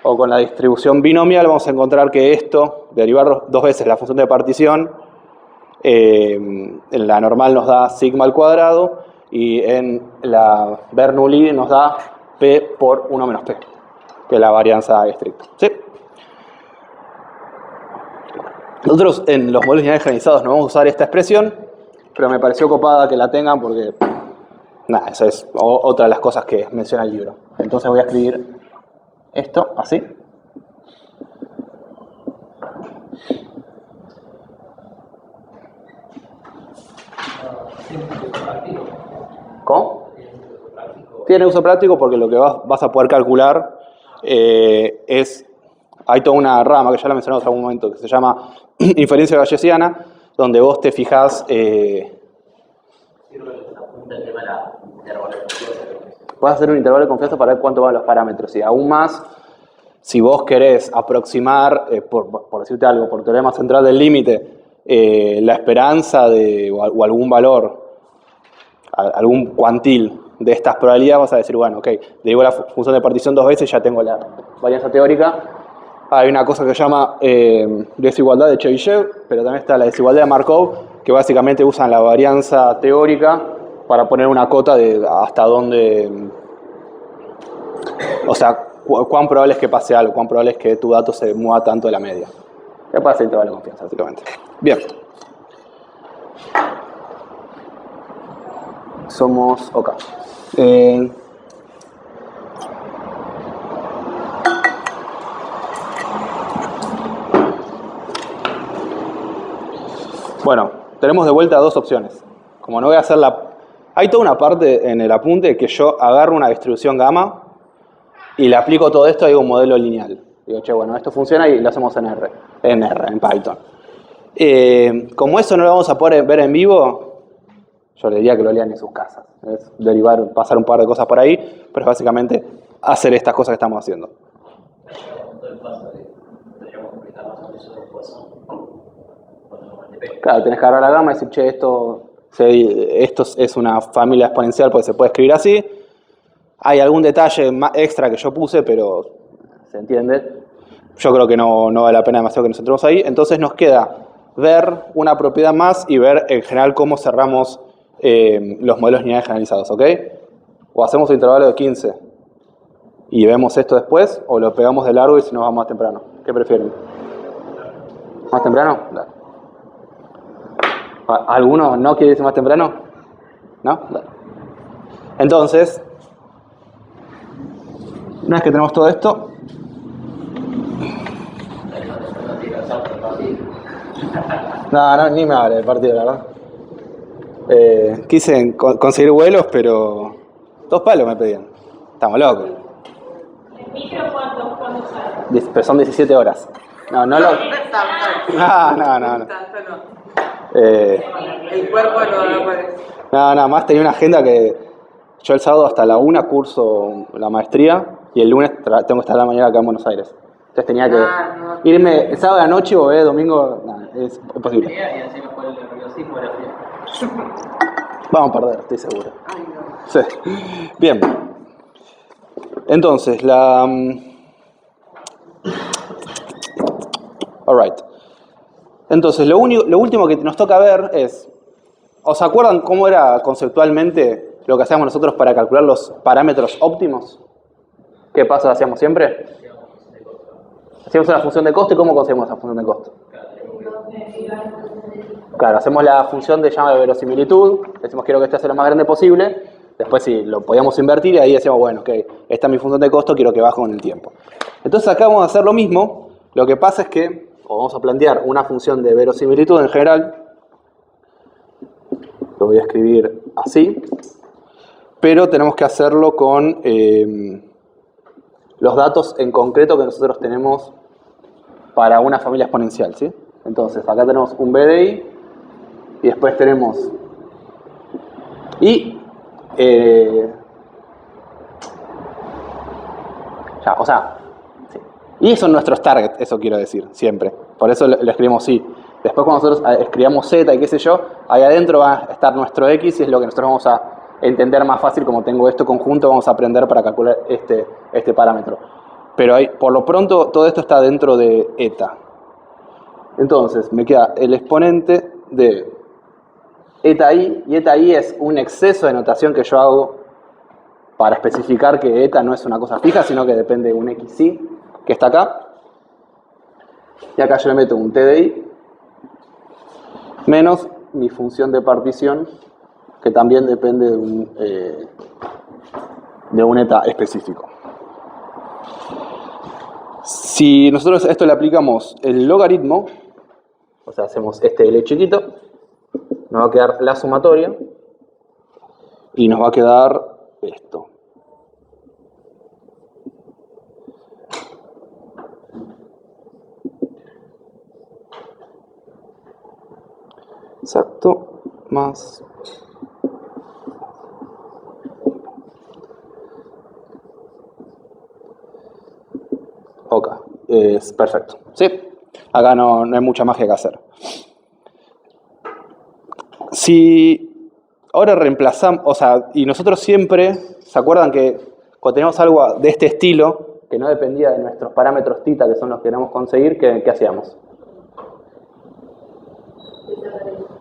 o con la distribución binomial, vamos a encontrar que esto, derivar 2 veces la función de partición, en la normal nos da sigma al cuadrado y en la Bernoulli nos da p por 1 menos p, que es la varianza estricta. ¿Sí? Nosotros en los modelos lineales generalizados no vamos a usar esta expresión, pero me pareció copada que la tengan porque, nada, esa es otra de las cosas que menciona el libro. Entonces voy a escribir esto así. ¿Cómo? Tiene uso práctico porque lo que vas a poder calcular es... Hay toda una rama que ya la mencioné en algún momento que se llama inferencia bayesiana, donde vos te fijás... puedes hacer un intervalo de confianza para ver cuánto van los parámetros. Y aún más, si vos querés aproximar, por decirte algo, por teorema central del límite, la esperanza o algún valor, algún cuantil de estas probabilidades, vas a decir, bueno, ok, derivo la función de partición 2 veces y ya tengo la varianza teórica. Hay una cosa que se llama desigualdad de Chebyshev, pero también está la desigualdad de Markov, que básicamente usan la varianza teórica para poner una cota de hasta dónde, o sea, cuán probable es que pase algo, cuán probable es que tu dato se mueva tanto de la media. ¿Qué pasa? Intervalo de confianza, básicamente. Bien. Somos OK. Bueno, tenemos de vuelta 2 opciones. Como no voy a hacer hay toda una parte en el apunte que yo agarro una distribución gamma y le aplico todo esto a un modelo lineal. Digo, che, bueno, esto funciona y lo hacemos en R, en Python. Como eso no lo vamos a poder ver en vivo, yo le diría que lo lean en sus casas. Es derivar, pasar un par de cosas por ahí, pero es básicamente hacer estas cosas que estamos haciendo. Claro, tenés que agarrar la gama y decir, che, esto es una familia exponencial porque se puede escribir así. Hay algún detalle extra que yo puse, pero se entiende. Yo creo que no vale la pena demasiado que nos entremos ahí. Entonces nos queda ver una propiedad más y ver en general cómo cerramos los modelos lineales generalizados, ¿ok? O hacemos un intervalo de 15 y vemos esto después, o lo pegamos de largo y si nos vamos más temprano. ¿Qué prefieren? ¿Más temprano? Dale. ¿Alguno no quiere irse más temprano? ¿No? Dale. Entonces, una vez que tenemos todo esto, no, ni me hable del partido, la verdad. Quise conseguir vuelos, pero 2 palos me pedían. Estamos locos. ¿El micro cuándo sale? Pero son 17 horas. No. No. El cuerpo no aparece. Nada más tenía una agenda que yo el sábado hasta la 1 curso la maestría y el lunes tengo que estar a la mañana acá en Buenos Aires. Entonces tenía que irme el sábado de la noche y volver domingo. Es imposible. Y encima fue el nerviosismo de la fiesta. Vamos a perder, estoy seguro. Ay, no. Sí. Bien. Entonces, Alright. Entonces, lo último que nos toca ver es... ¿Os acuerdan cómo era conceptualmente lo que hacíamos nosotros para calcular los parámetros óptimos? ¿Qué pasos hacíamos siempre? Hacíamos una función de costo. ¿Y cómo conseguimos esa función de costo? Claro, hacemos la función de llama de verosimilitud, decimos quiero que este sea lo más grande posible, después sí, lo podíamos invertir y ahí decimos, bueno, ok, esta es mi función de costo, quiero que baje con el tiempo. Entonces acá vamos a hacer lo mismo, lo que pasa es que vamos a plantear una función de verosimilitud en general, lo voy a escribir así, pero tenemos que hacerlo con los datos en concreto que nosotros tenemos para una familia exponencial, ¿sí? Entonces, acá tenemos un BDI y después tenemos Y, sí. Y son nuestros targets, eso quiero decir, siempre. Por eso lo escribimos y. Después cuando nosotros escribamos z y qué sé yo, ahí adentro va a estar nuestro x y es lo que nosotros vamos a entender más fácil. Como tengo esto conjunto, vamos a aprender para calcular este parámetro. Pero ahí, por lo pronto, todo esto está dentro de eta. Entonces, me queda el exponente de eta i, y eta i es un exceso de notación que yo hago para especificar que eta no es una cosa fija, sino que depende de un xi, que está acá. Y acá yo le meto un t de i, menos mi función de partición, que también depende de un eta específico. Si nosotros a esto le aplicamos el logaritmo, o sea, hacemos este L chiquito, nos va a quedar la sumatoria y nos va a quedar esto. Exacto, más ok, es perfecto. ¿Sí? Acá no hay mucha magia que hacer. Si ahora reemplazamos, o sea, y nosotros siempre, ¿se acuerdan que cuando teníamos algo de este estilo, que no dependía de nuestros parámetros θ, que son los que queremos conseguir, ¿qué hacíamos?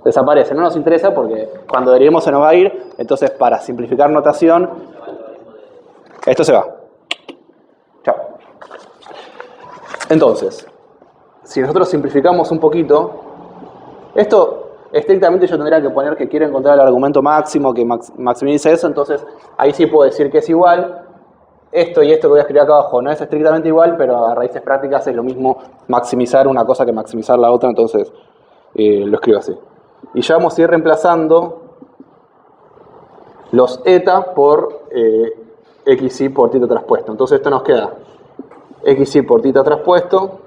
Desaparece, no nos interesa porque cuando derivemos se nos va a ir, entonces para simplificar notación, esto se va. Chao. Entonces, si nosotros simplificamos un poquito, esto estrictamente yo tendría que poner que quiero encontrar el argumento máximo que maximice eso, entonces ahí sí puedo decir que es igual. Esto y esto que voy a escribir acá abajo no es estrictamente igual, pero a raíces prácticas es lo mismo maximizar una cosa que maximizar la otra, entonces lo escribo así. Y ya vamos a ir reemplazando los eta por xi por θ traspuesto. Entonces esto nos queda xi por θ traspuesto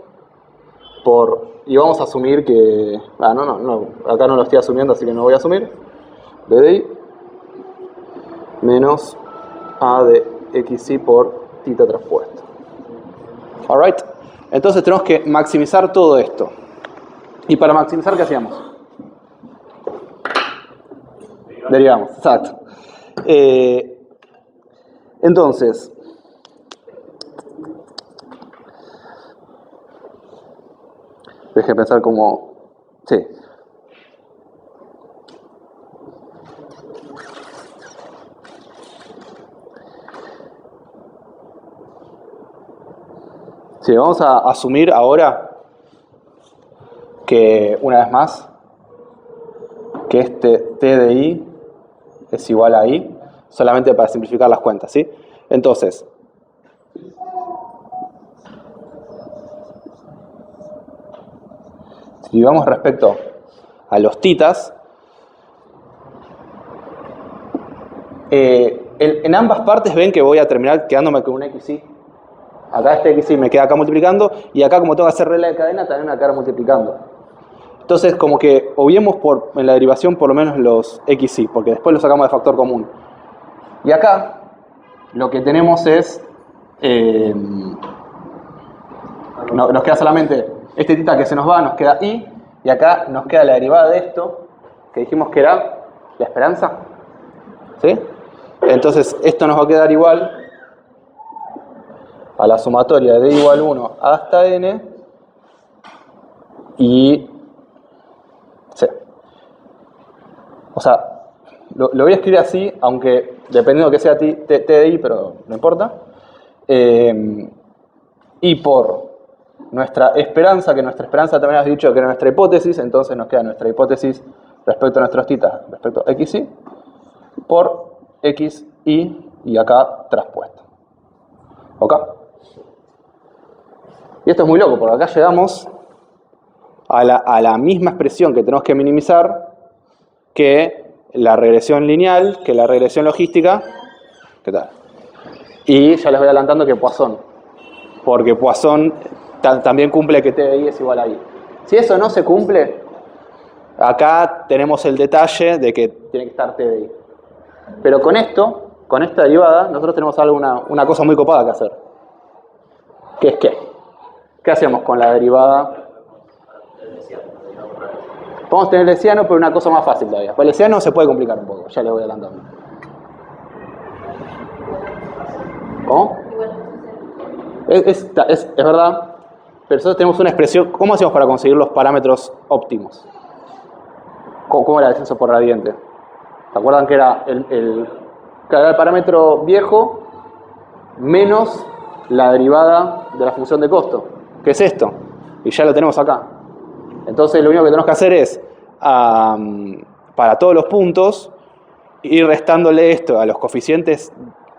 y vamos a asumir que... acá no lo estoy asumiendo, así que no voy a asumir. B de i menos a de xi por θ traspuesto. Alright. Entonces tenemos que maximizar todo esto. Y para maximizar, ¿qué hacíamos? Derivamos, exacto. Entonces, deje pensar como... Sí. Sí, vamos a asumir ahora que, una vez más, que este t de i es igual a i, solamente para simplificar las cuentas, ¿sí? Entonces, si vamos respecto a los titas, en ambas partes ven que voy a terminar quedándome con un xi. Acá este xi me queda acá multiplicando, y acá como tengo que hacer regla de cadena, también me va a quedar multiplicando. Entonces, como que obviemos en la derivación por lo menos los xi, porque después lo sacamos de factor común. Y acá lo que tenemos es... nos queda solamente este θ que se nos va, nos queda i, y acá nos queda la derivada de esto, que dijimos que era la esperanza. ¿Sí? Entonces, esto nos va a quedar igual a la sumatoria de d igual 1 hasta n y c. O sea, lo voy a escribir así, aunque dependiendo de que sea t de i, pero no importa. Y por nuestra esperanza, que nuestra esperanza también has dicho que era nuestra hipótesis, entonces nos queda nuestra hipótesis respecto a nuestros θ, respecto a xi, por xi y acá traspuesto. ¿Ok? Y esto es muy loco, porque acá llegamos a la misma expresión que tenemos que minimizar que la regresión lineal, que la regresión logística. ¿Qué tal? Y ya les voy adelantando que Poisson, porque Poisson también cumple que t de i es igual a i. Si eso no se cumple, acá tenemos el detalle de que tiene que estar t de i. Pero con esto, con esta derivada, nosotros tenemos una cosa muy copada que hacer. ¿Qué es qué? ¿Qué hacemos con la derivada? Podemos tener el hessiano, pero una cosa más fácil todavía. Pues el hessiano se puede complicar un poco, ya le voy adelantando. ¿Cómo? Es verdad, pero nosotros tenemos una expresión. ¿Cómo hacemos para conseguir los parámetros óptimos? ¿Cómo era el descenso por radiente? ¿Se acuerdan que era el parámetro viejo menos la derivada de la función de costo? ¿Qué es esto? Y ya lo tenemos acá. Entonces lo único que tenemos que hacer es, para todos los puntos, ir restándole esto a los coeficientes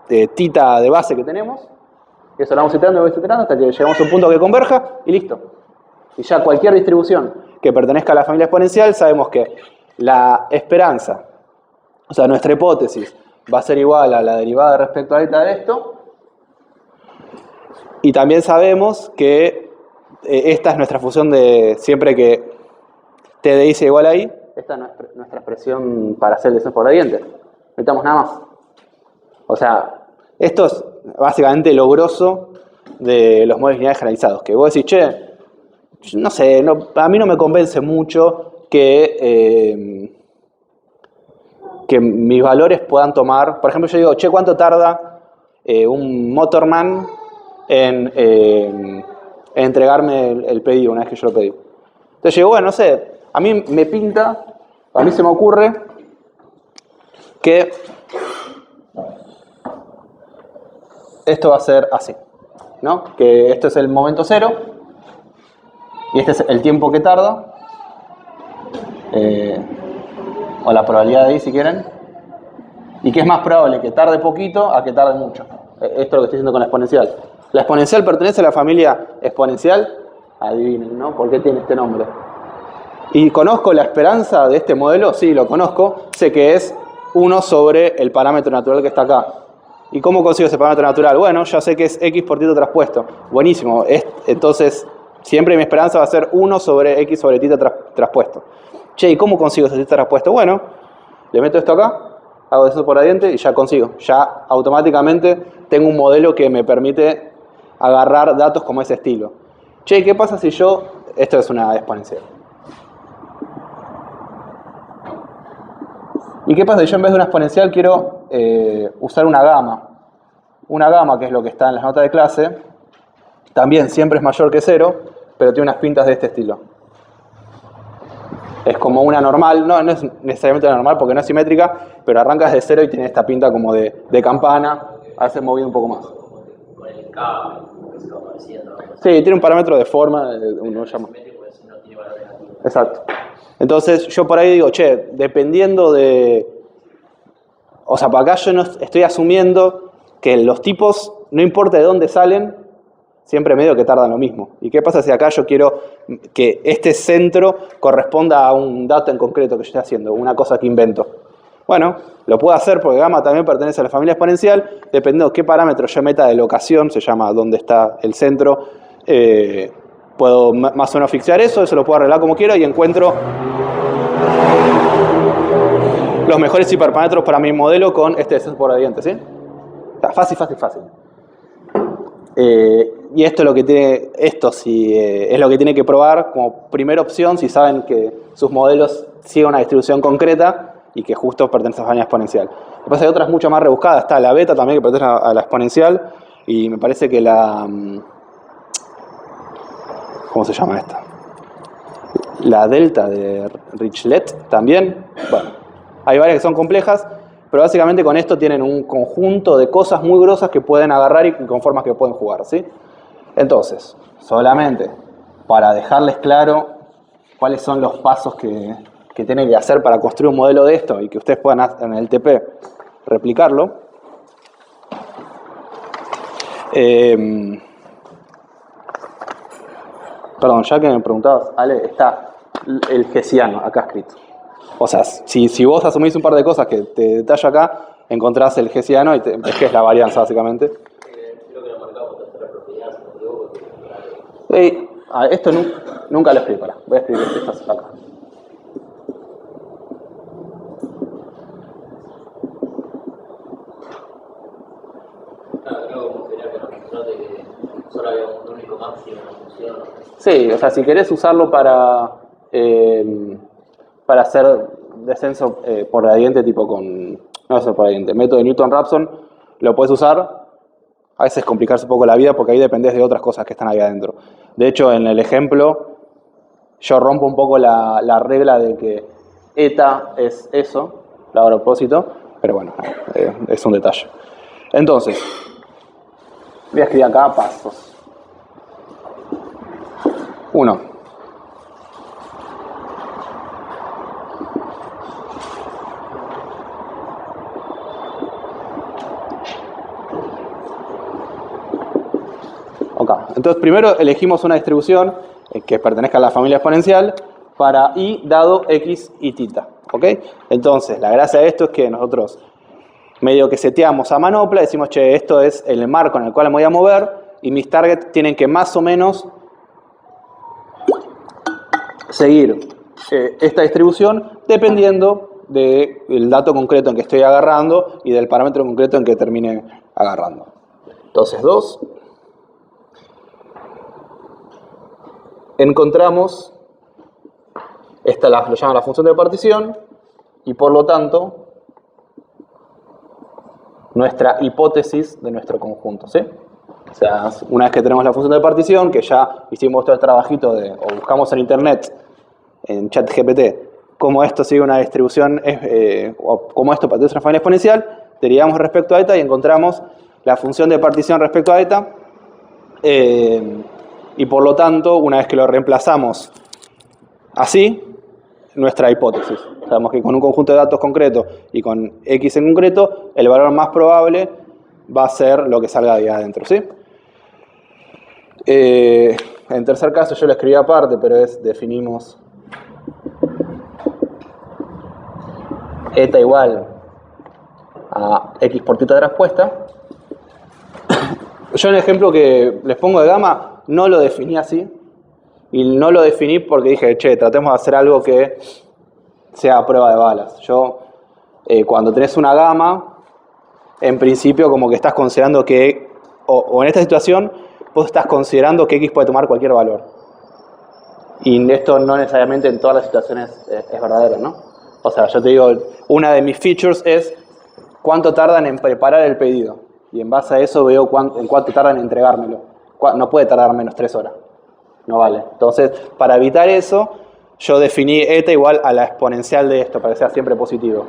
de tita de base que tenemos. Y eso lo vamos iterando hasta que llegamos a un punto que converja y listo. Y ya cualquier distribución que pertenezca a la familia exponencial, sabemos que la esperanza, o sea, nuestra hipótesis, va a ser igual a la derivada respecto a eta de esto. Y también sabemos que esta es nuestra función de siempre que t de i sea igual a i. Esta es nuestra expresión para hacer el descenso por gradiente. No necesitamos nada más. O sea, esto es básicamente lo grosso de los modelos lineales generalizados. Que vos decís, che, no sé, a mí no me convence mucho que mis valores puedan tomar. Por ejemplo, yo digo, che, ¿cuánto tarda un motorman en entregarme el pedido una vez que yo lo pedí? Entonces yo digo, bueno, no sé, a mí me pinta, a mí se me ocurre que esto va a ser así, ¿no? Que esto es el momento cero y este es el tiempo que tarda, o la probabilidad de i si quieren, y que es más probable que tarde poquito a que tarde mucho. Esto es lo que estoy diciendo con la exponencial. La exponencial pertenece a la familia exponencial, adivinen, ¿no? ¿Por qué tiene este nombre? ¿Y conozco la esperanza de este modelo? Sí, lo conozco. Sé que es 1 sobre el parámetro natural que está acá. ¿Y cómo consigo ese parámetro natural? Bueno, ya sé que es x por tita traspuesto. Buenísimo. Entonces, siempre mi esperanza va a ser 1 sobre x sobre tita traspuesto. Che, ¿y cómo consigo ese tita traspuesto? Bueno, le meto esto acá, hago descenso por gradiente y ya consigo. Ya automáticamente tengo un modelo que me permite agarrar datos como ese estilo. Che, ¿qué pasa si yo... Esto es una exponencial. ¿Y qué pasa si yo en vez de una exponencial quiero usar una gama? Una gama, que es lo que está en las notas de clase, también siempre es mayor que 0, pero tiene unas pintas de este estilo. Es como una normal, no es necesariamente una normal porque no es simétrica, pero arranca desde 0 y tiene esta pinta como de campana, a veces movido un poco más. Con el K, que se va apareciendo. Sí, tiene un parámetro de forma, uno llama. Exacto. Entonces yo por ahí digo, che, dependiendo de... O sea, para acá yo no estoy asumiendo que los tipos, no importa de dónde salen, siempre medio que tardan lo mismo. ¿Y qué pasa si acá yo quiero que este centro corresponda a un dato en concreto que yo estoy haciendo, una cosa que invento? Bueno, lo puedo hacer porque gamma también pertenece a la familia exponencial, dependiendo de qué parámetro yo meta de locación, se llama dónde está el centro, puedo más o menos fixear eso lo puedo arreglar como quiero y encuentro los mejores hiperparámetros para mi modelo con este descenso por gradiente, ¿sí? O sea, fácil, fácil, fácil. Y esto es lo que tiene, es lo que tiene que probar como primera opción si saben que sus modelos siguen una distribución concreta y que justo pertenece a la familia exponencial. Después hay otras mucho más rebuscadas, está la beta también que pertenece a la exponencial y me parece que la... ¿Cómo se llama esta? La delta de Richlet también. Bueno, hay varias que son complejas, pero básicamente con esto tienen un conjunto de cosas muy grosas que pueden agarrar y con formas que pueden jugar, ¿sí? Entonces, solamente para dejarles claro cuáles son los pasos que tienen que hacer para construir un modelo de esto y que ustedes puedan en el TP replicarlo. Perdón, ya que me preguntabas, Ale, está el hessiano acá escrito. O sea, si vos asumís un par de cosas que te detallo acá, encontrás el hessiano y es que es la varianza, básicamente. Creo que lo marcamos hasta la propiedad, si no me equivoco. Esto nunca lo escribí, pará. Voy a escribir esto acá. mencionaste que solo había un único máximo en la función. Sí, o sea, si querés usarlo para hacer descenso por gradiente, tipo con, no es por gradiente, método de Newton-Raphson, lo puedes usar. A veces complicarse un poco la vida porque ahí dependés de otras cosas que están ahí adentro. De hecho, en el ejemplo, yo rompo un poco la regla de que eta es eso, lo hago a propósito, pero bueno, es un detalle. Entonces, voy a escribir acá pasos. 1. Entonces, primero elegimos una distribución que pertenezca a la familia exponencial para y dado x y θ. ¿Ok? Entonces, la gracia de esto es que nosotros medio que seteamos a manopla, decimos, che, esto es el marco en el cual me voy a mover y mis targets tienen que más o menos seguir esta distribución dependiendo del dato concreto en que estoy agarrando y del parámetro concreto en que termine agarrando. Entonces, 2. Encontramos, esta lo llama la función de partición, y por lo tanto, nuestra hipótesis de nuestro conjunto, ¿sí? O sea, una vez que tenemos la función de partición, que ya hicimos todo el trabajito o buscamos en internet, en ChatGPT, cómo esto sigue una distribución, o cómo esto pertenece a una familia exponencial, derivamos respecto a eta y encontramos la función de partición respecto a eta, y por lo tanto, una vez que lo reemplazamos así, nuestra hipótesis. Sabemos que con un conjunto de datos concreto y con X en concreto, el valor más probable va a ser lo que salga de ahí adentro, ¿sí? En tercer caso yo lo escribí aparte, pero definimos eta igual a X por θ traspuesta. Yo en el ejemplo que les pongo de gamma, no lo definí así, y no lo definí porque dije, che, tratemos de hacer algo que sea a prueba de balas. Cuando tenés una gama, en principio como que estás considerando que, o en esta situación, vos estás considerando que X puede tomar cualquier valor. Y esto no necesariamente en todas las situaciones es verdadero, ¿no? O sea, yo te digo, una de mis features es cuánto tardan en preparar el pedido. Y en base a eso veo en cuánto tardan en entregármelo. No puede tardar menos 3 horas. No vale. Entonces, para evitar eso, yo definí eta igual a la exponencial de esto, para que sea siempre positivo.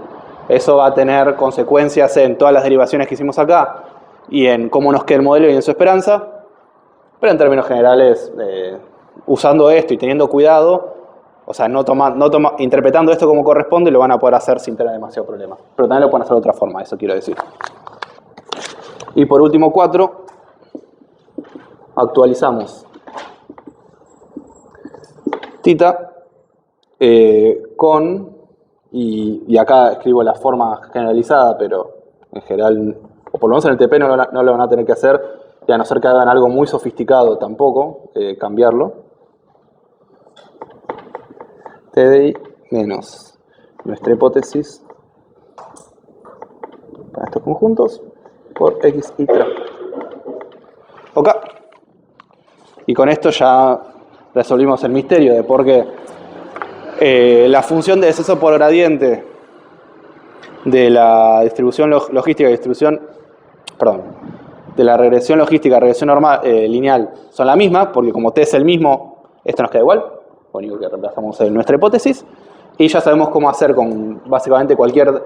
Eso va a tener consecuencias en todas las derivaciones que hicimos acá y en cómo nos queda el modelo y en su esperanza. Pero en términos generales, usando esto y teniendo cuidado, o sea, interpretando esto como corresponde, lo van a poder hacer sin tener demasiado problema. Pero también lo pueden hacer de otra forma, eso quiero decir. Y por último, 4. Actualizamos θ con, y acá escribo la forma generalizada, pero en general, o por lo menos en el TP no lo van a tener que hacer, y a no ser que hagan algo muy sofisticado tampoco, cambiarlo. TDI menos nuestra hipótesis para estos conjuntos por X y tra. Ok. Y con esto ya resolvimos el misterio de por qué la función de descenso por gradiente de la distribución logística y de la regresión logística, regresión normal, lineal, son la misma, porque como T es el mismo, esto nos queda igual, lo único que reemplazamos es nuestra hipótesis, y ya sabemos cómo hacer con básicamente cualquier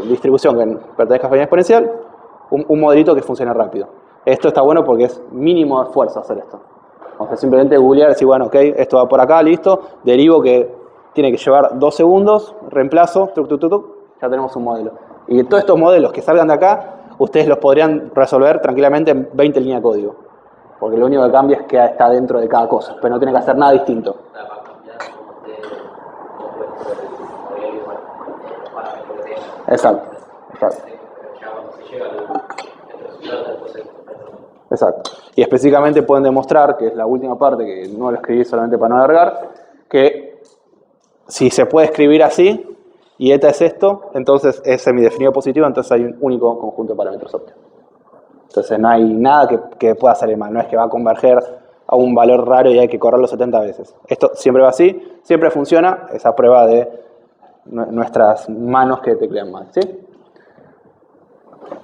distribución que pertenezca a familia exponencial, un modelito que funcione rápido. Esto está bueno porque es mínimo esfuerzo hacer esto. O sea, simplemente googlear y decir, bueno, ok, esto va por acá, listo, derivo que tiene que llevar 2 segundos, reemplazo, ya tenemos un modelo. Y todos estos modelos que salgan de acá, ustedes los podrían resolver tranquilamente en 20 líneas de código. Porque lo único que cambia es que está dentro de cada cosa, pero no tiene que hacer nada distinto. Exacto. Exacto. Y específicamente pueden demostrar, que es la última parte, que no lo escribí solamente para no alargar, que si se puede escribir así, y eta es esto, entonces es semidefinido positivo, entonces hay un único conjunto de parámetros óptimos. Entonces no hay nada que pueda salir mal. No es que va a converger a un valor raro y hay que correrlo 70 veces. Esto siempre va así, siempre funciona esa prueba de nuestras manos que teclean mal, ¿sí?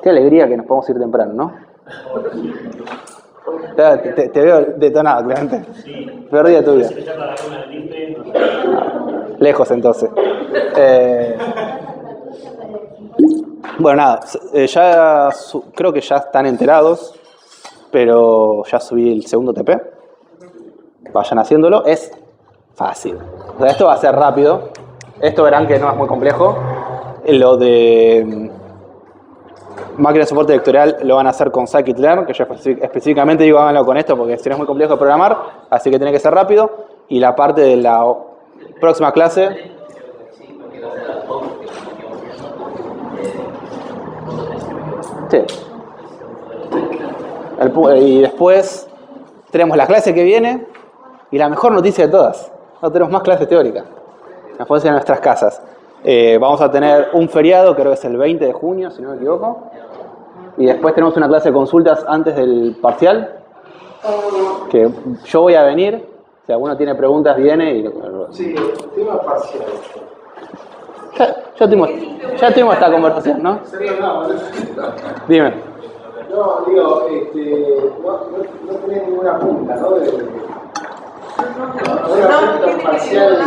Qué alegría que nos podemos ir temprano, ¿no? Te veo detonado, Clemente. Sí. Peor día de tu vida. Se me llama la luna del IFE. Lejos entonces. Bueno, nada, creo que ya están enterados, pero ya subí el segundo TP. Vayan haciéndolo, es fácil. O sea, esto va a ser rápido. Esto verán que no es muy complejo. Lo de máquina de soporte vectorial lo van a hacer con scikit-learn, que yo específicamente digo háganlo con esto porque si no es muy complejo de programar, así que tiene que ser rápido. Y la parte de la próxima clase... Sí. Y después tenemos la clase que viene y la mejor noticia de todas. No tenemos más clases teóricas. Nos podemos ir a nuestras casas. Vamos a tener un feriado, creo que es el 20 de junio, si no me equivoco. Y después tenemos una clase de consultas antes del parcial. Que yo voy a venir. Si alguno tiene preguntas, viene y... Sí, el tema parcial. Ya tuvimos esta conversación, ¿no? Dime. No, digo, no tenés ninguna punta, ¿no? No, parcial,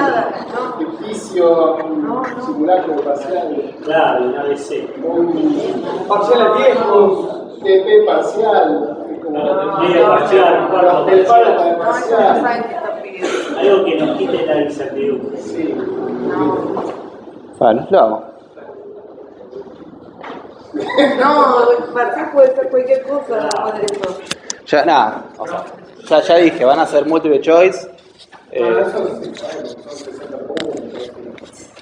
ficticio, un simulacro parcial. Claro, un ABC. Un parcial a tiempo, TP parcial. Medio parcial, cuarto Del paro parcial. para el No, parcial. no saben qué está pidiendo. Algo que nos quite la incertidumbre. Sí. Bueno, lo hago. No, parcial puede ser cualquier cosa, padre. Ya, nada. O sea, ya dije, van a hacer multiple choice.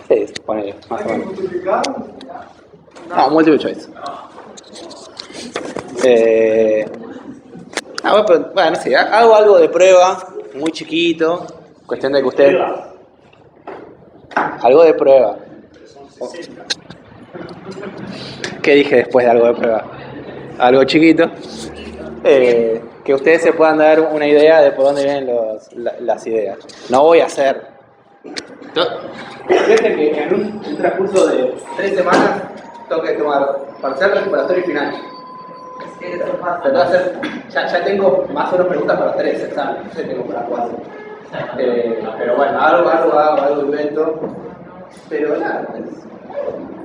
Sí, ponele, más o menos. No, multiple choice. Bueno, sí, hago algo de prueba, muy chiquito. Cuestión de que usted... Algo de prueba. ¿Qué dije después de algo de prueba? Algo chiquito. Que ustedes se puedan dar una idea de por dónde vienen las ideas. No voy a hacer... Fíjate que en un transcurso de 3 semanas tengo que tomar parcial, recuperatorio y final. Ya tengo más o menos preguntas para 3 exámenes, no sé, tengo para 4. Pero bueno, algo invento. Pero nada,